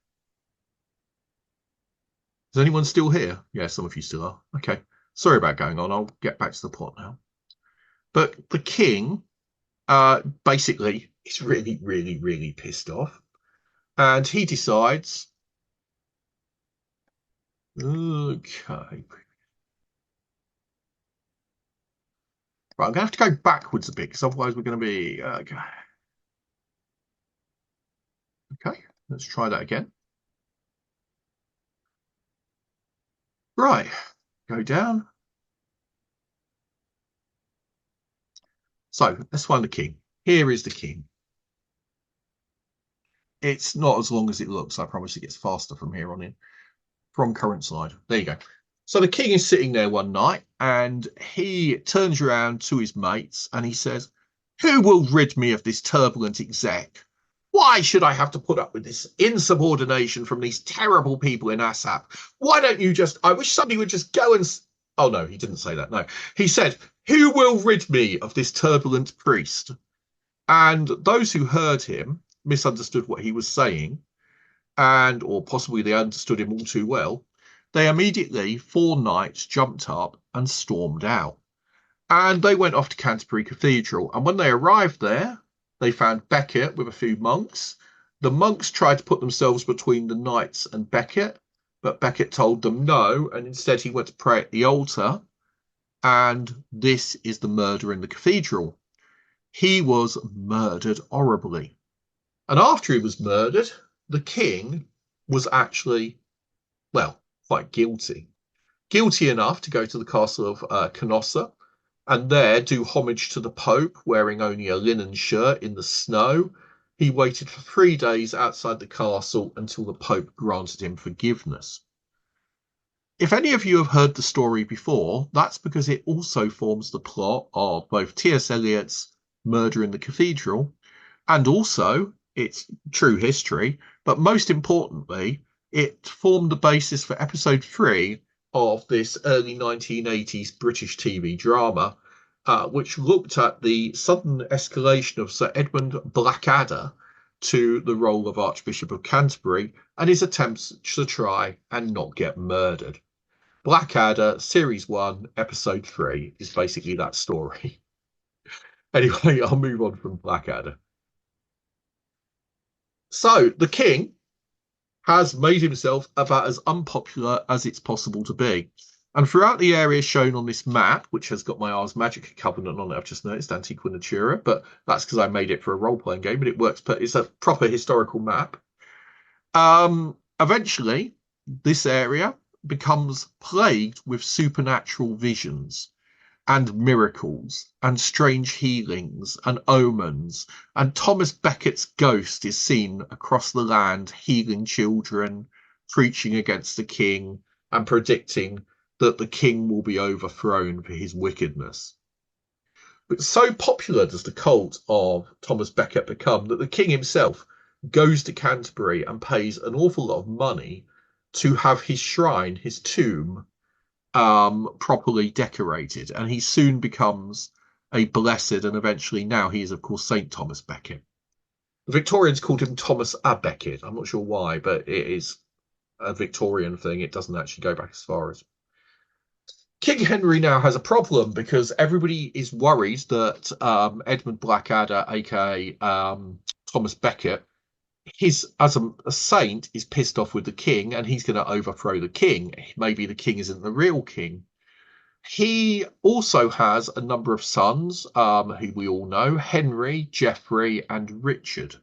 Is anyone still here? Yeah, some of you still are. Okay. Sorry about going on. I'll get back to the plot now. But the king basically is really, really, really pissed off. And he decides, okay. Right, I'm going to have to go backwards a bit because otherwise we're going to be... okay, let's try that again. Right, go down. So let's find the king. Here is the king. It's not as long as it looks. I promise it gets faster from here on in. From current slide. There you go. So the king is sitting there one night and he turns around to his mates and he says, "Who will rid me of this turbulent exec? Why should I have to put up with this insubordination from these terrible people in ASAP? Why don't you just, I wish somebody would just go and... Oh, no, he didn't say that. No, he said, who will rid me of this turbulent priest? And those who heard him misunderstood what he was saying, and or possibly they understood him all too well. They immediately, 4 knights, jumped up and stormed out. And they went off to Canterbury Cathedral. And when they arrived there, they found Becket with a few monks. The monks tried to put themselves between the knights and Becket, but Becket told them no, and instead he went to pray at the altar. And this is the murder in the cathedral. He was murdered horribly. And after he was murdered, the king was actually, well, quite guilty. Guilty enough to go to the castle of Canossa and there do homage to the Pope, wearing only a linen shirt in the snow. He waited for 3 days outside the castle until the Pope granted him forgiveness. If any of you have heard the story before, that's because it also forms the plot of both T.S. Eliot's Murder in the Cathedral and also it's true history, but most importantly, it formed the basis for episode 3 of this early 1980s British TV drama, which looked at the sudden escalation of Sir Edmund Blackadder to the role of Archbishop of Canterbury and his attempts to try and not get murdered. Blackadder, Series 1, Episode 3 is basically that story. Anyway, I'll move on from Blackadder. So the king has made himself about as unpopular as it's possible to be. And throughout the area shown on this map, which has got my Ars Magica Covenant on it, I've just noticed, Antiqua Natura, but that's because I made it for a role-playing game, but it works, but it's a proper historical map. Eventually, this area becomes plagued with supernatural visions and miracles and strange healings and omens, and Thomas Becket's ghost is seen across the land healing children, preaching against the king and predicting that the king will be overthrown for his wickedness. But so popular does the cult of Thomas Becket become that the king himself goes to Canterbury and pays an awful lot of money to have his shrine, his tomb, properly decorated, and he soon becomes a blessed, and eventually now he is, of course, Saint Thomas Becket. The Victorians called him Thomas à Becket. I'm not sure why, but it is a Victorian thing. It doesn't actually go back as far as... King Henry now has a problem because everybody is worried that Edmund Blackadder, aka Thomas Becket, as a saint, is pissed off with the king and he's going to overthrow the king. Maybe the king isn't the real king. He also has a number of sons, who we all know, Henry, Geoffrey, and Richard,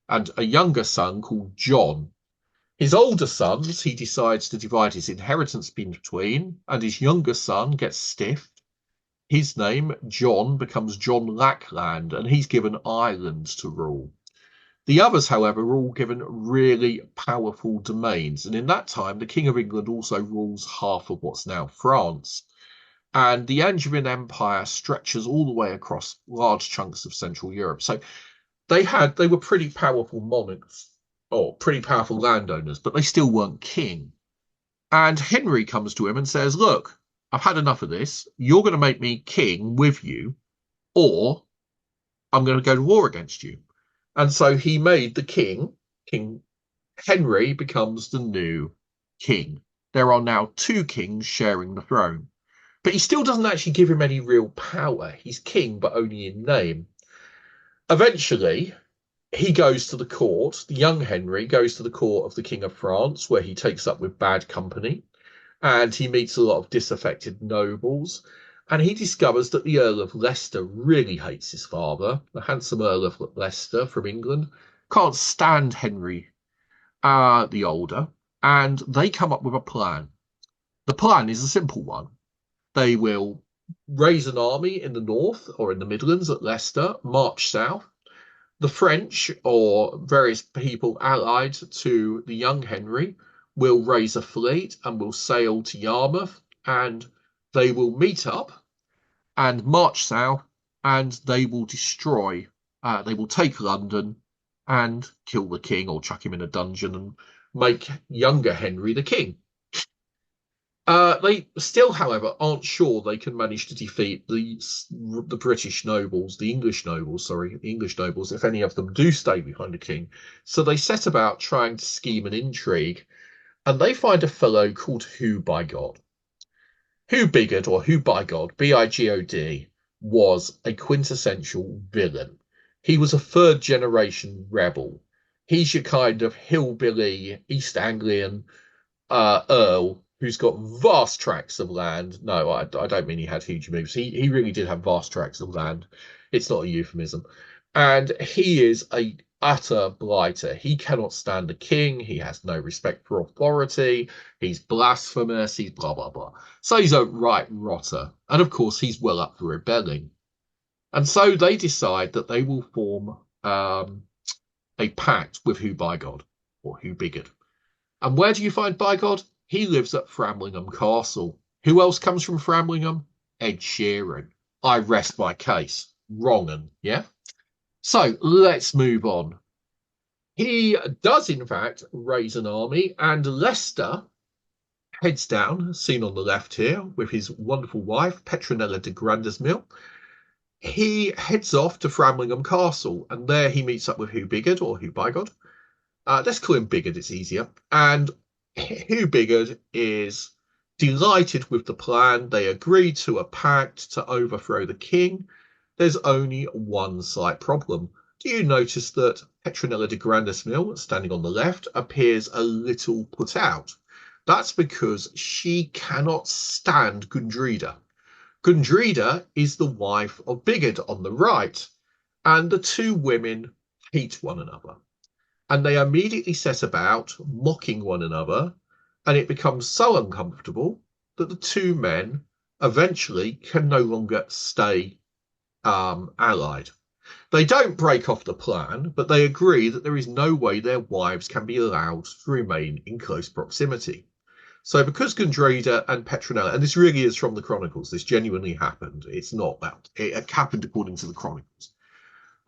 and a younger son called John. His older sons, he decides to divide his inheritance between, and his younger son gets stiffed. His name, John, becomes John Lackland, and he's given Ireland to rule. The others, however, are all given really powerful domains, and in that time, the King of England also rules half of what's now France. and the Angevin Empire stretches all the way across large chunks of Central Europe. So they were pretty powerful monarchs or pretty powerful landowners, but they still weren't king. And Henry comes to him and says, "Look, I've had enough of this. You're going to make me king with you, or I'm going to go to war against you." And so he made the king, King Henry, becomes the new king. There are now two kings sharing the throne. But he still doesn't actually give him any real power. He's king, but only in name. Eventually, he goes to the court. The young Henry goes to the court of the King of France, where he takes up with bad company, and he meets a lot of disaffected nobles. And he discovers that the Earl of Leicester really hates his father, the handsome Earl of Leicester from England, can't stand Henry the older, and they come up with a plan. The plan is a simple one. They will raise an army in the north or in the Midlands at Leicester, march south. The French or various people allied to the young Henry will raise a fleet and will sail to Yarmouth, and they will meet up and march south, and they will they will take London and kill the king or chuck him in a dungeon and make younger Henry the king. They still, however, aren't sure they can manage to defeat the British nobles, the English nobles, sorry, the English nobles, if any of them do stay behind the king. So they set about trying to scheme an intrigue, and they find a fellow called Who by God. Who Bigod, or Who by God, Bigod, was a quintessential villain. He was a third generation rebel. He's your kind of hillbilly East Anglian earl who's got vast tracts of land. No, I don't mean he had huge moves. He really did have vast tracts of land. It's not a euphemism. And he is a utter blighter. He cannot stand the king. He has no respect for authority. He's blasphemous. He's blah, blah, blah. So he's a right rotter. And of course, he's well up for rebelling. And so they decide that they will form a pact with Who by God, or Who Bigod. And where do you find by God? He lives at Framlingham Castle. Who else comes from Framlingham? Ed Sheeran. I rest my case. Wrong 'un, yeah? So let's move on. He does, in fact, raise an army, and Leicester heads down, seen on the left here, with his wonderful wife, Petronella de Grandismil. He heads off to Framlingham Castle, and there he meets up with Who Bigod, or Who by God. Let's call him Bigod, it's easier. And Who Bigod is delighted with the plan. They agree to a pact to overthrow the king. There's only one slight problem. Do you notice that Petronella de Grandismil, standing on the left, appears a little put out? That's because she cannot stand Gundrida. Gundrida is the wife of Bigod on the right, and the two women hate one another. And they immediately set about mocking one another, and it becomes so uncomfortable that the two men eventually can no longer stay allied. They don't break off the plan, but they agree that there is no way their wives can be allowed to remain in close proximity. So because Gundrida and Petronella, and this really is from the Chronicles, this genuinely happened. It's not that. It happened according to the Chronicles.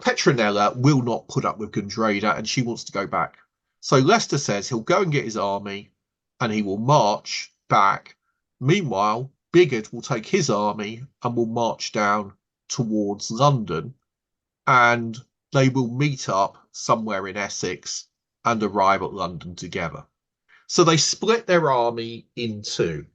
Petronella will not put up with Gundrida, and she wants to go back. So Leicester says he'll go and get his army, and he will march back. Meanwhile, Bigod will take his army and will march down towards London, and they will meet up somewhere in Essex and arrive at London together. So they split their army in two.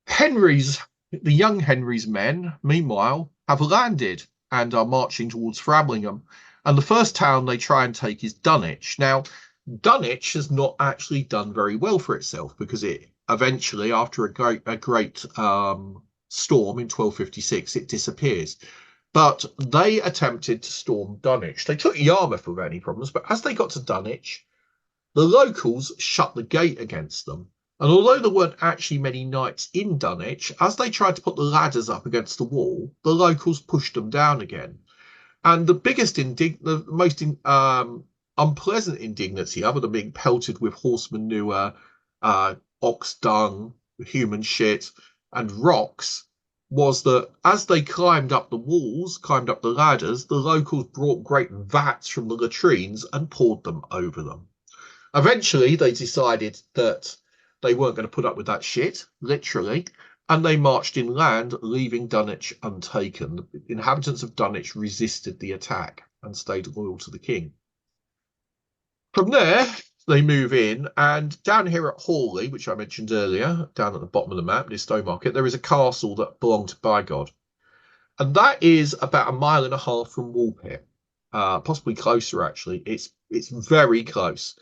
The young Henry's men, meanwhile, have landed and are marching towards Framlingham. And the first town they try and take is Dunwich. Now, Dunwich has not actually done very well for itself because it eventually, after a great storm in 1256, it disappears. But they attempted to storm Dunwich. They took Yarmouth without any problems, but as they got to Dunwich, the locals shut the gate against them. And although there weren't actually many knights in Dunwich, as they tried to put the ladders up against the wall, the locals pushed them down again. And the most unpleasant indignity, other than being pelted with horse manure, ox dung, human shit, and rocks was that as they climbed up the walls, climbed up the ladders, the locals brought great vats from the latrines and poured them over them. Eventually, they decided that they weren't going to put up with that shit, literally, and they marched inland, leaving Dunwich untaken. The inhabitants of Dunwich resisted the attack and stayed loyal to the king. From there, they move in, and down here at Hawley, which I mentioned earlier, down at the bottom of the map near Stowmarket, there is a castle that belonged to Bygod. And that is about a mile and a half from Woolpit, possibly closer actually. It's very close.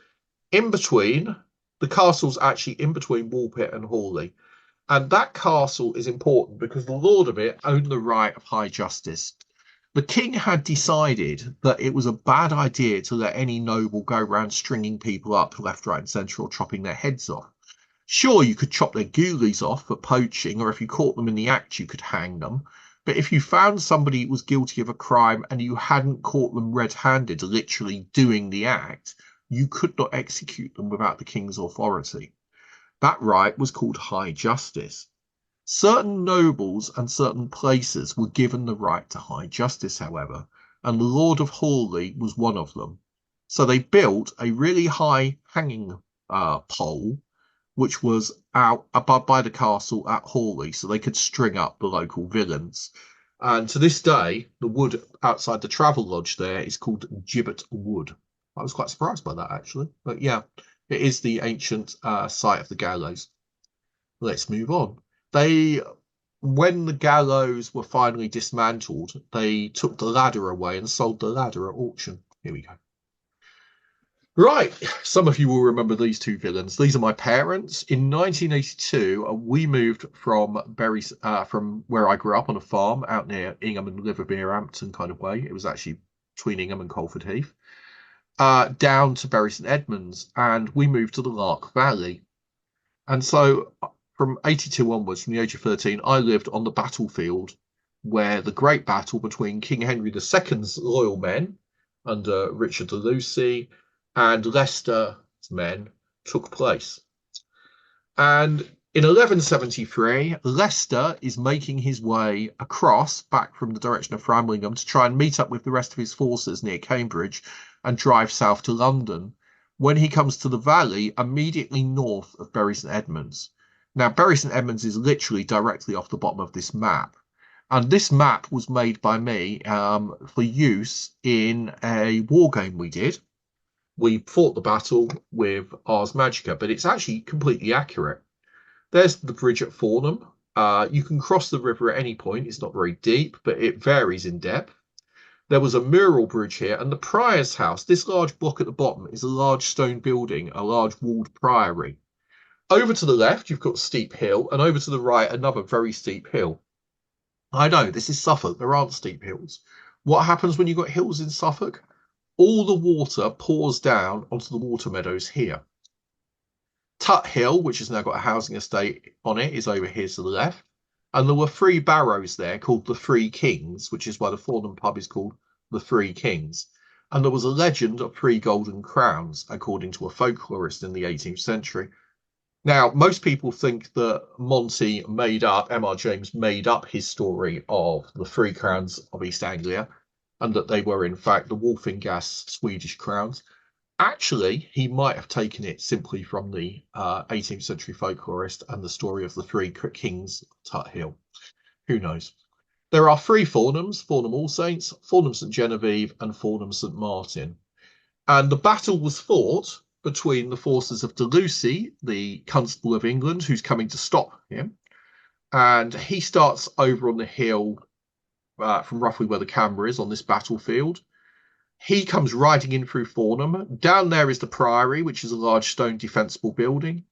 In between, the castle's actually in between Woolpit and Hawley. And that castle is important because the lord of it owned the right of high justice. The king had decided that it was a bad idea to let any noble go around stringing people up left, right, and centre or chopping their heads off. Sure, you could chop their ghoulies off for poaching, or if you caught them in the act, you could hang them. But if you found somebody was guilty of a crime and you hadn't caught them red-handed, literally doing the act, you could not execute them without the king's authority. That right was called high justice. Certain nobles and certain places were given the right to high justice, however, and the Lord of Hawley was one of them. So they built a really high hanging pole, which was out above by the castle at Hawley, so they could string up the local villains. And to this day, the wood outside the travel lodge there is called Gibbet Wood. I was quite surprised by that, actually. But yeah, it is the ancient site of the gallows. Let's move on. When the gallows were finally dismantled, they took the ladder away and sold the ladder at auction. Here we go. Right, some of you will remember these two villains. These are my parents. In 1982, we moved from from where I grew up on a farm out near Ingham and Livermere-Ampton kind of way. It was actually between Ingham and Colford Heath, down to Bury St Edmunds, and we moved to the Lark Valley. And so from 82 onwards, from the age of 13, I lived on the battlefield where the great battle between King Henry II's loyal men under Richard de Lucy and Leicester's men took place. And in 1173, Leicester is making his way across back from the direction of Framlingham to try and meet up with the rest of his forces near Cambridge and drive south to London when he comes to the valley immediately north of Bury St Edmunds. Now, Bury St Edmunds is literally directly off the bottom of this map. And this map was made by me for use in a war game we did. We fought the battle with Ars Magica, but it's actually completely accurate. There's the bridge at Farnham. You can cross the river at any point. It's not very deep, but it varies in depth. There was a mural bridge here, and the prior's house, this large block at the bottom, is a large stone building, a large walled priory. Over to the left, you've got Steep Hill, and over to the right, another very steep hill. I know, this is Suffolk. There aren't steep hills. What happens when you've got hills in Suffolk? All the water pours down onto the water meadows here. Tut Hill, which has now got a housing estate on it, is over here to the left. And there were 3 barrows there called the Three Kings, which is why the Farnham pub is called the Three Kings. And there was a legend of 3 golden crowns, according to a folklorist in the 18th century. Now, most people think that Monty made up, M.R. James made up his story of the 3 crowns of East Anglia, and that they were in fact the Wolfengas Swedish crowns. Actually, he might have taken it simply from the 18th century folklorist and the story of the 3 kings of Tut Hill. Who knows? There are 3 Farnhams, Farnham All Saints, Farnham St Genevieve, and Farnham St Martin. And the battle was fought between the forces of de Lucy, the Constable of England, who's coming to stop him. And he starts over on the hill from roughly where the camera is on this battlefield. He comes riding in through Farnham. Down there is the Priory, which is a large stone defensible building.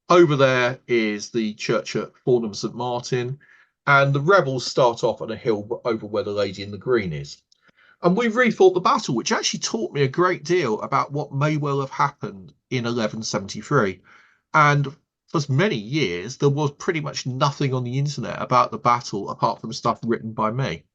Over there is the church at Farnham St Martin. And the rebels start off on a hill over where the Lady in the Green is. And we refought the battle, which actually taught me a great deal about what may well have happened in 1173. And for many years, there was pretty much nothing on the internet about the battle apart from stuff written by me.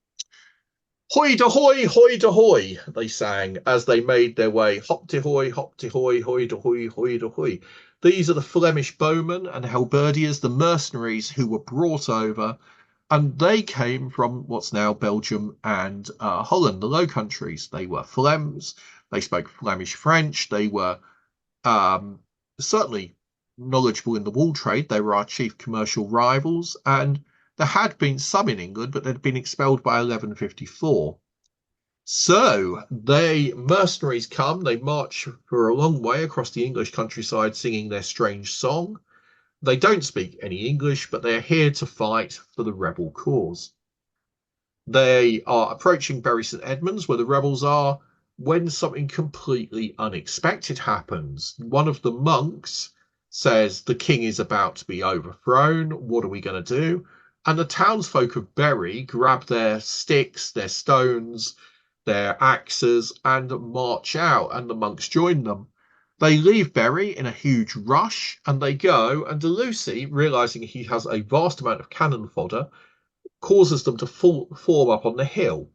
Hoy de hoy de hoy, they sang as they made their way hop de hoy de hoy de hoy. These are the Flemish bowmen and halberdiers, the mercenaries who were brought over, and they came from what's now Belgium and Holland, the Low Countries. They were Flems, they spoke Flemish French, they were um, certainly knowledgeable in the wool trade. They were our chief commercial rivals, and there had been some in England, but they'd been expelled by 1154. So they mercenaries come, they march for a long way across the English countryside singing their strange song. They don't speak any English, but they are here to fight for the rebel cause. They are approaching Bury St Edmunds, where the rebels are, when something completely unexpected happens. One of the monks says the king is about to be overthrown. What are we going to do? And the townsfolk of Bury grab their sticks, their stones, their axes, and march out, and the monks join them. They leave Bury in a huge rush, and they go, and Lucy, realizing he has a vast amount of cannon fodder, causes them to form up on the hill.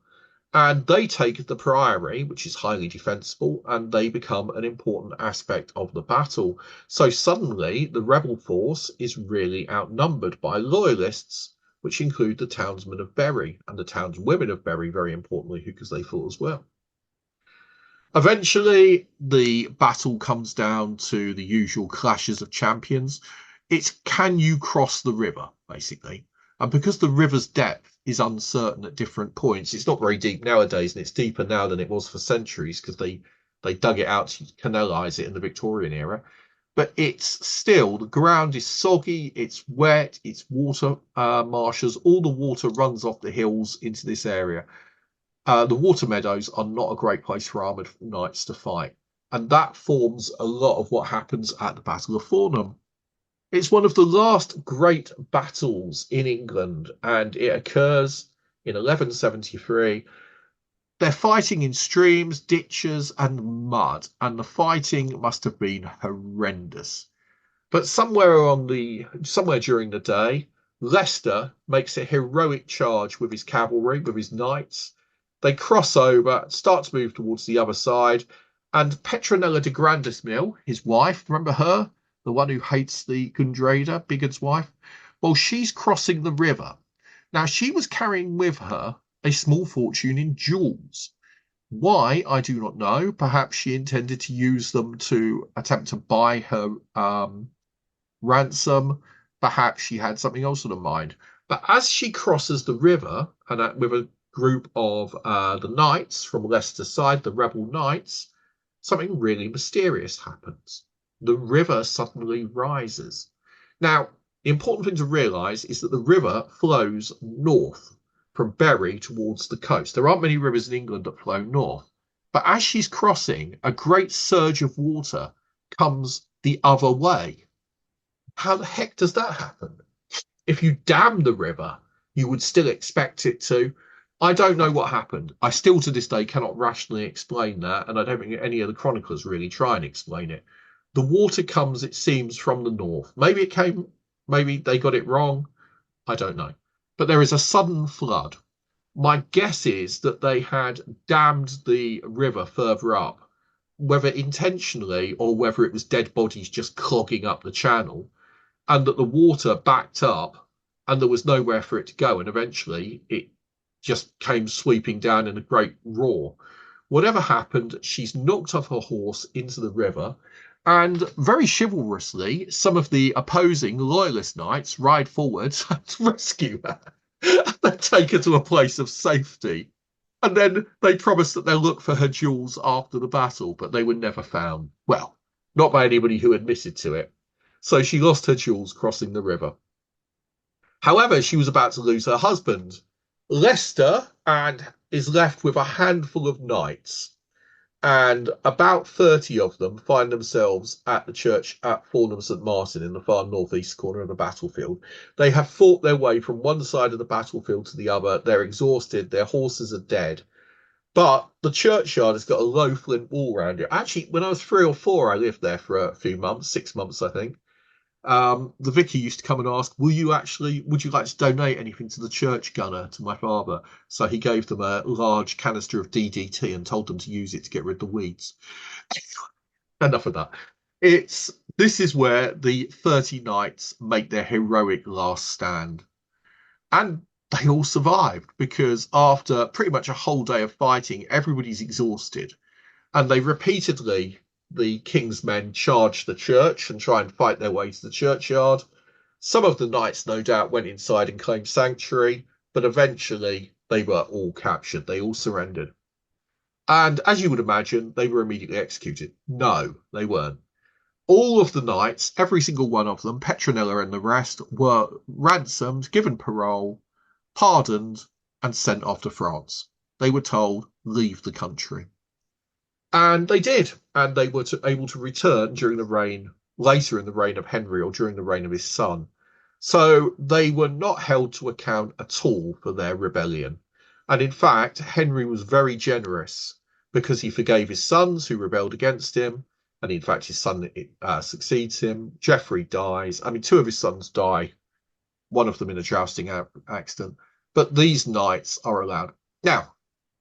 And they take the priory, which is highly defensible, and they become an important aspect of the battle. So suddenly, the rebel force is really outnumbered by loyalists, which include the townsmen of Bury and the townswomen of Bury, very importantly, because they fought as well. Eventually, the battle comes down to the usual clashes of champions. It's can you cross the river, basically. And because the river's depth is uncertain at different points, it's not very deep nowadays, and it's deeper now than it was for centuries because they dug it out to canalize it in the Victorian era. But it's still, the ground is soggy, it's wet, it's water marshes, all the water runs off the hills into this area. The water meadows are not a great place for armored knights to fight, and that forms a lot of what happens at the Battle of Fornham. It's one of the last great battles in England, and it occurs in 1173. They're fighting in streams, ditches, and mud, and the fighting must have been horrendous. But somewhere during the day, Leicester makes a heroic charge with his cavalry, with his knights. They cross over, start to move towards the other side, and Petronella de Grandismil, his wife, remember her? The one who hates the Gundrada, Bigot's wife? Well, she's crossing the river. Now, she was carrying with her a small fortune in jewels. Why, I do not know. Perhaps she intended to use them to attempt to buy her ransom. Perhaps she had something else on her mind. But as she crosses the river, and with a group of the knights from Leicester's side, the rebel knights, something really mysterious happens. The river suddenly rises. Now, the important thing to realise is that the river flows north from Bury towards the coast. There aren't many rivers in England that flow north. But as she's crossing, a great surge of water comes the other way. How the heck does that happen? If you dam the river, you would still expect it to. I don't know what happened. I still to this day cannot rationally explain that, and I don't think any of the chroniclers really try and explain it. The water comes, it seems, from the north. Maybe they got it wrong. I don't know. But there is a sudden flood. My guess is that they had dammed the river further up, whether intentionally or whether it was dead bodies just clogging up the channel, and that the water backed up and there was nowhere for it to go. And eventually it just came sweeping down in a great roar. Whatever happened, she's knocked off her horse into the river. And very chivalrously, some of the opposing loyalist knights ride forward to rescue her. They take her to a place of safety. And then they promise that they'll look for her jewels after the battle, but they were never found. Well, not by anybody who admitted to it. So she lost her jewels crossing the river. However, she was about to lose her husband, Leicester, and is left with a handful of knights. And about 30 of them find themselves at the church at Fornham St Martin in the far northeast corner of the battlefield. They have fought their way from one side of the battlefield to the other. They're exhausted. Their horses are dead. But the churchyard has got a low flint wall around it. Actually, when I was 3 or 4, I lived there for a few months, 6 months, I think. The vicar used to come and ask, would you like to donate anything to the church gunner, to my father? So he gave them a large canister of DDT and told them to use it to get rid of the weeds. Enough of that. It's This is where the 30 knights make their heroic last stand. And they all survived because after pretty much a whole day of fighting, everybody's exhausted. And they repeatedly, the king's men, charge the church and try and fight their way to the churchyard. Some of the knights, no doubt, went inside and claimed sanctuary, but eventually they were all captured. They all surrendered. And as you would imagine, they were immediately executed. No, they weren't. All of the knights, every single one of them, Petronilla and the rest, were ransomed, given parole, pardoned, and sent off to France. They were told, leave the country. And they did. And they were able to return during the reign, later in the reign of Henry or during the reign of his son. So they were not held to account at all for their rebellion. And in fact, Henry was very generous because he forgave his sons who rebelled against him. And in fact, his son succeeds him. Geoffrey dies. I mean, two of his sons die, one of them in a jousting accident. But these knights are allowed. Now,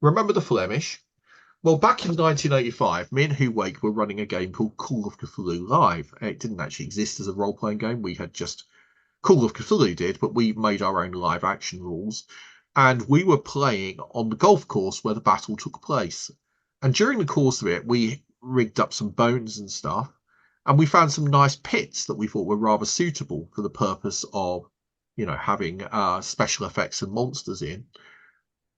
remember the Flemish? Well, back in 1985, me and Hugh Wake were running a game called Call of Cthulhu Live. It didn't actually exist as a role-playing game. We had just Call of Cthulhu did, but we made our own live action rules. And we were playing on the golf course where the battle took place. And during the course of it, we rigged up some bones and stuff. And we found some nice pits that we thought were rather suitable for the purpose of, having special effects and monsters in.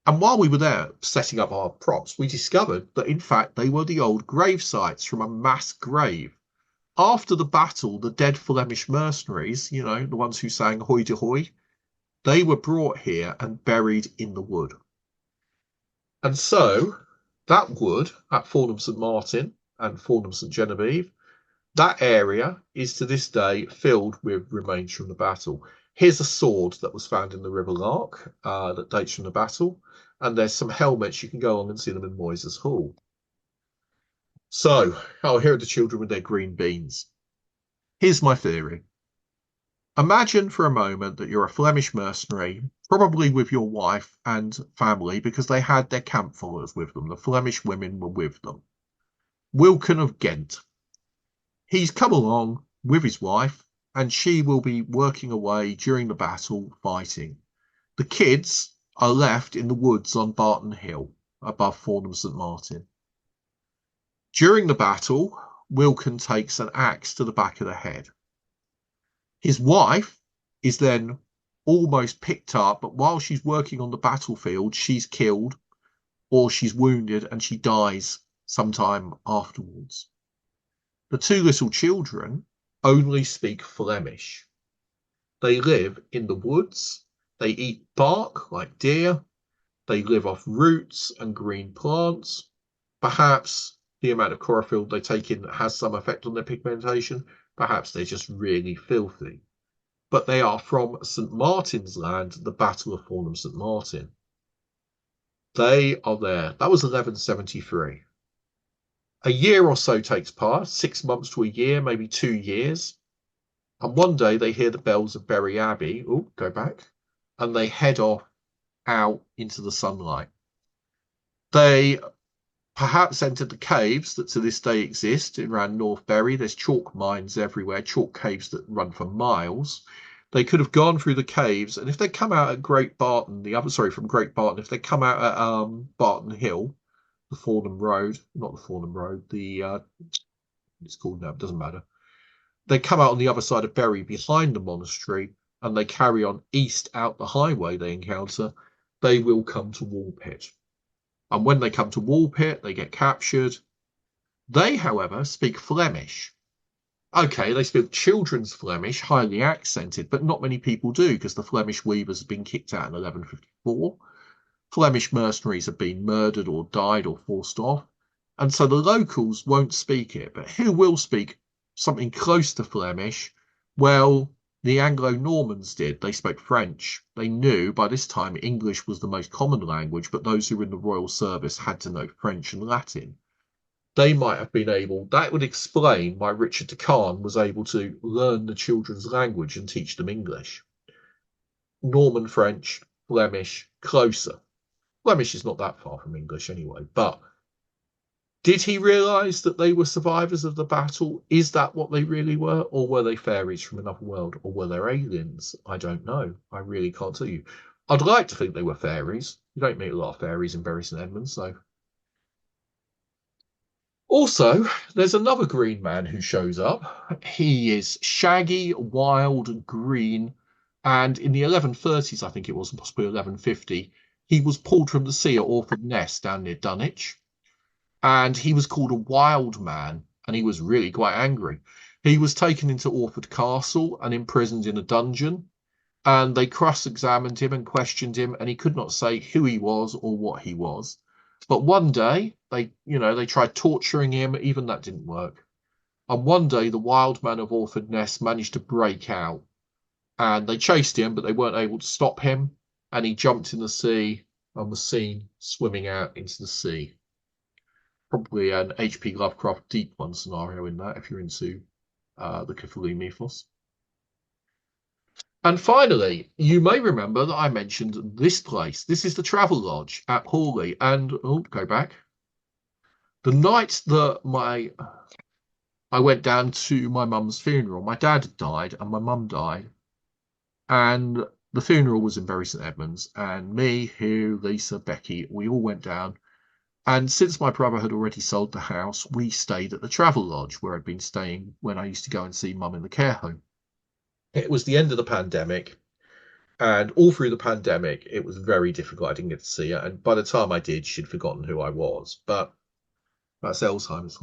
And while we were there setting up our props, we discovered that in fact they were the old grave sites from a mass grave. After the battle, the dead Flemish mercenaries, the ones who sang Hoy de Hoy, they were brought here and buried in the wood. And so that wood at Fornham St Martin and Fornham St Genevieve, that area is to this day filled with remains from the battle. Here's a sword that was found in the River Lark that dates from the battle. And there's some helmets. You can go on and see them in Moyses Hall. So, here are the children with their green beans. Here's my theory. Imagine for a moment that you're a Flemish mercenary, probably with your wife and family, because they had their camp followers with them. The Flemish women were with them. Wilkin of Ghent. He's come along with his wife, and she will be working away during the battle, fighting. The kids are left in the woods on Barton Hill, above Fornham St Martin. During the battle, Wilkin takes an axe to the back of the head. His wife is then almost picked up, but while she's working on the battlefield, she's killed or she's wounded and she dies sometime afterwards. The two little children only speak Flemish. They live in the woods. They eat bark like deer. They live off roots and green plants. Perhaps the amount of chlorophyll they take in has some effect on their pigmentation. Perhaps they're just really filthy. But they are from St Martin's Land, the Battle of Fornham St Martin. They are there. That was 1173. A year or so takes past, 6 months to a year, maybe 2 years. And one day they hear the bells of Bury Abbey. Oh, go back. And they head off out into the sunlight. They perhaps entered the caves that to this day exist around North Bury. There's chalk mines everywhere, chalk caves that run for miles. They could have gone through the caves, and if they come out at Great Barton, from Great Barton, if they come out at Barton Hill, the Fornham Road, not the Fornham Road, it's called now, it doesn't matter. They come out on the other side of Bury behind the monastery, and they carry on east out the highway they encounter, they will come to Woolpit. And when they come to Woolpit, they get captured. They, however, speak Flemish. Okay, they speak children's Flemish, highly accented, but not many people do because the Flemish weavers have been kicked out in 1154. Flemish mercenaries have been murdered or died or forced off. And so the locals won't speak it. But who will speak something close to Flemish? Well, the Anglo-Normans did. They spoke French. They knew by this time English was the most common language, but those who were in the royal service had to know French and Latin. they might have been able, that would explain why Richard de Khan was able to learn the children's language and teach them English. Norman French, Flemish, closer. Flemish is not that far from English anyway, but did he realise that they were survivors of the battle? Is that what they really were? Or were they fairies from another world? Or were they aliens? I don't know. I really can't tell you. I'd like to think they were fairies. You don't meet a lot of fairies in Bury St Edmunds, so. Also, there's another green man who shows up. He is shaggy, wild, green, and in the 1130s, I think it was, possibly 1150, he was pulled from the sea at Orford Ness down near Dunwich, and he was called a wild man, and he was really quite angry. He was taken into Orford Castle and imprisoned in a dungeon, and they cross-examined him and questioned him, and he could not say who he was or what he was. But one day, they tried torturing him. Even that didn't work. And one day, the wild man of Orford Ness managed to break out, and they chased him, but they weren't able to stop him. And he jumped in the sea and was seen swimming out into the sea. Probably an H.P. Lovecraft Deep One scenario in that, if you're into the Cthulhu mythos. And finally, you may remember that I mentioned this place. This is the Travel Lodge at Hawley. And go back. The night that I went down to my mum's funeral, my dad had died and my mum died. And the funeral was in Bury St Edmunds. And me, Hugh, Lisa, Becky, we all went down. And since my brother had already sold the house, we stayed at the Travel Lodge where I'd been staying when I used to go and see mum in the care home. It was the end of the pandemic. And all through the pandemic, it was very difficult. I didn't get to see her. And by the time I did, she'd forgotten who I was. But that's Alzheimer's.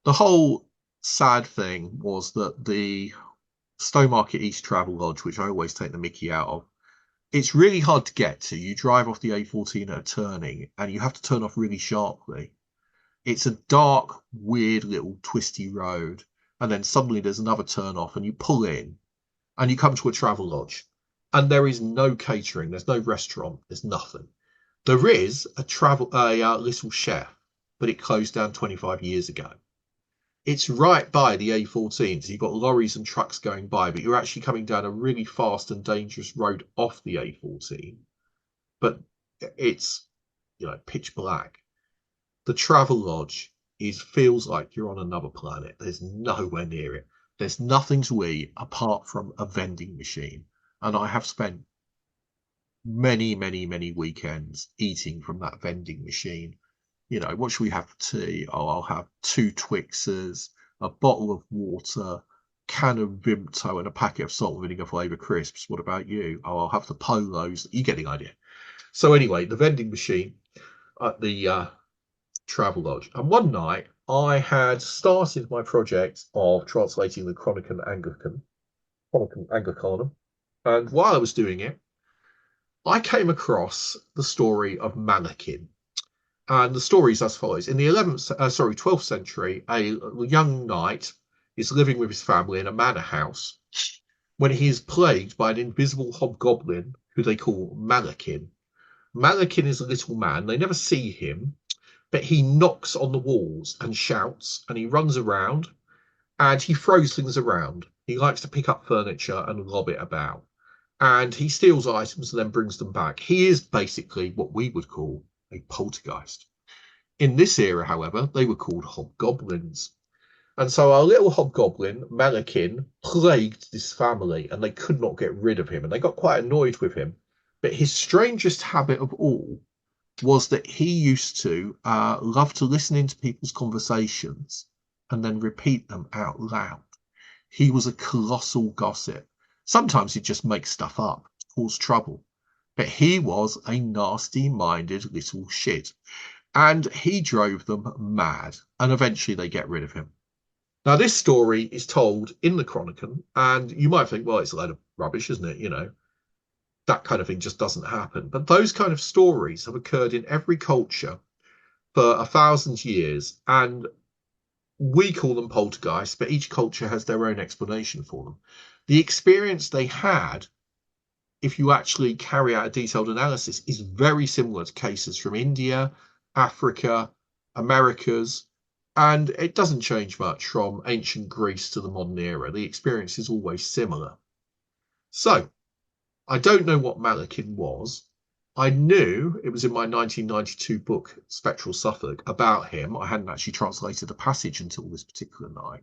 The whole sad thing was that the Stowmarket East Travel Lodge, which I always take the mickey out of, it's really hard to get to. You drive off the A14 at a turning, and you have to turn off really sharply. It's a dark, weird little twisty road. And then suddenly there's another turn off, and you pull in, and you come to a travel lodge. And there is no catering, there's no restaurant, there's nothing. There is a little chef, but it closed down 25 years ago. It's right by the A14, so you've got lorries and trucks going by, but you're actually coming down a really fast and dangerous road off the A14. But it's, pitch black. The travel lodge feels like you're on another planet. There's nowhere near it. There's nothing to eat apart from a vending machine. And I have spent many, many, many weekends eating from that vending machine. What should we have for tea? Oh, I'll have 2 Twixes, a bottle of water, can of Vimto, and a packet of salt and vinegar flavour crisps. What about you? Oh, I'll have the Polos. You get the idea. So anyway, the vending machine at the travel lodge. And one night I had started my project of translating the Anglicanum. And while I was doing it, I came across the story of Malakin. And the story is as follows. In the 12th century, a young knight is living with his family in a manor house when he is plagued by an invisible hobgoblin who they call Malakin. Malakin is a little man. They never see him, but he knocks on the walls and shouts, and he runs around, and he throws things around. He likes to pick up furniture and lob it about. And he steals items and then brings them back. He is basically what we would call a poltergeist. In this era, however, they were called hobgoblins. And so our little hobgoblin, Malakin, plagued this family, and they could not get rid of him, and they got quite annoyed with him. But his strangest habit of all was that he used to love to listen into people's conversations and then repeat them out loud. He was a colossal gossip. Sometimes he'd just make stuff up to cause trouble. But he was a nasty-minded little shit. And he drove them mad. And eventually they get rid of him. Now, this story is told in the Chronicon. And you might think, well, it's a load of rubbish, isn't it? That kind of thing just doesn't happen. But those kind of stories have occurred in every culture for 1,000 years. And we call them poltergeists, but each culture has their own explanation for them. The experience they had, if you actually carry out a detailed analysis, is very similar to cases from India, Africa, Americas, and it doesn't change much from ancient Greece to the modern era. The experience is always similar. So, I don't know what Malakin was. I knew it was in my 1992 book, Spectral Suffolk, about him. I hadn't actually translated the passage until this particular night.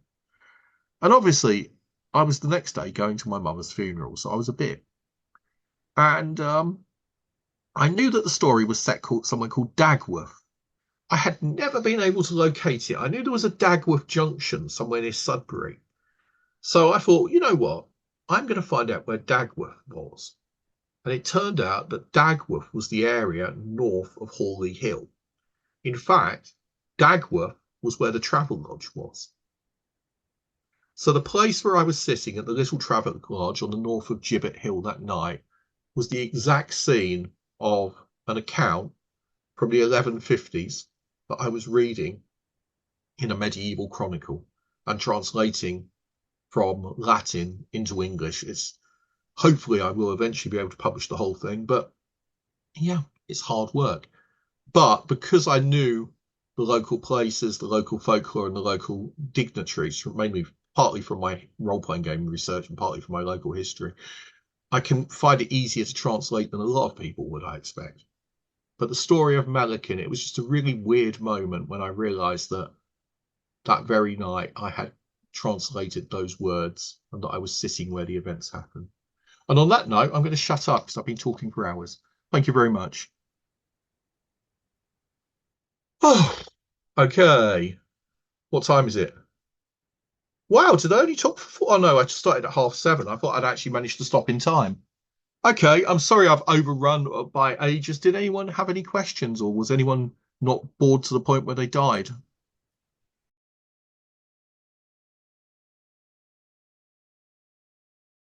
And obviously, I was the next day going to my mother's funeral, so I was a bit. And I knew that the story was set somewhere called Dagworth. I had never been able to locate it. I knew there was a Dagworth junction somewhere near Sudbury. So I thought, you know what? I'm going to find out where Dagworth was. And it turned out that Dagworth was the area north of Hawley Hill. In fact, Dagworth was where the Travel Lodge was. So the place where I was sitting at the little Travel Lodge on the north of Gibbet Hill that night was the exact scene of an account from the 1150s that I was reading in a medieval chronicle and translating from Latin into English. It's hopefully I will eventually be able to publish the whole thing, but yeah, it's hard work. But because I knew the local places, the local folklore, and the local dignitaries, mainly partly from my role playing game research and partly from my local history, I can find it easier to translate than a lot of people would, I expect. But the story of Malakin, it was just a really weird moment when I realized that that very night I had translated those words and that I was sitting where the events happened. And on that note, I'm going to shut up because I've been talking for hours. Thank you very much. Oh, okay. What time is it? Wow, did I only talk for four? Oh no, I just started at 7:30. I thought I'd actually managed to stop in time. Okay, I'm sorry I've overrun by ages. Did anyone have any questions or was anyone not bored to the point where they died?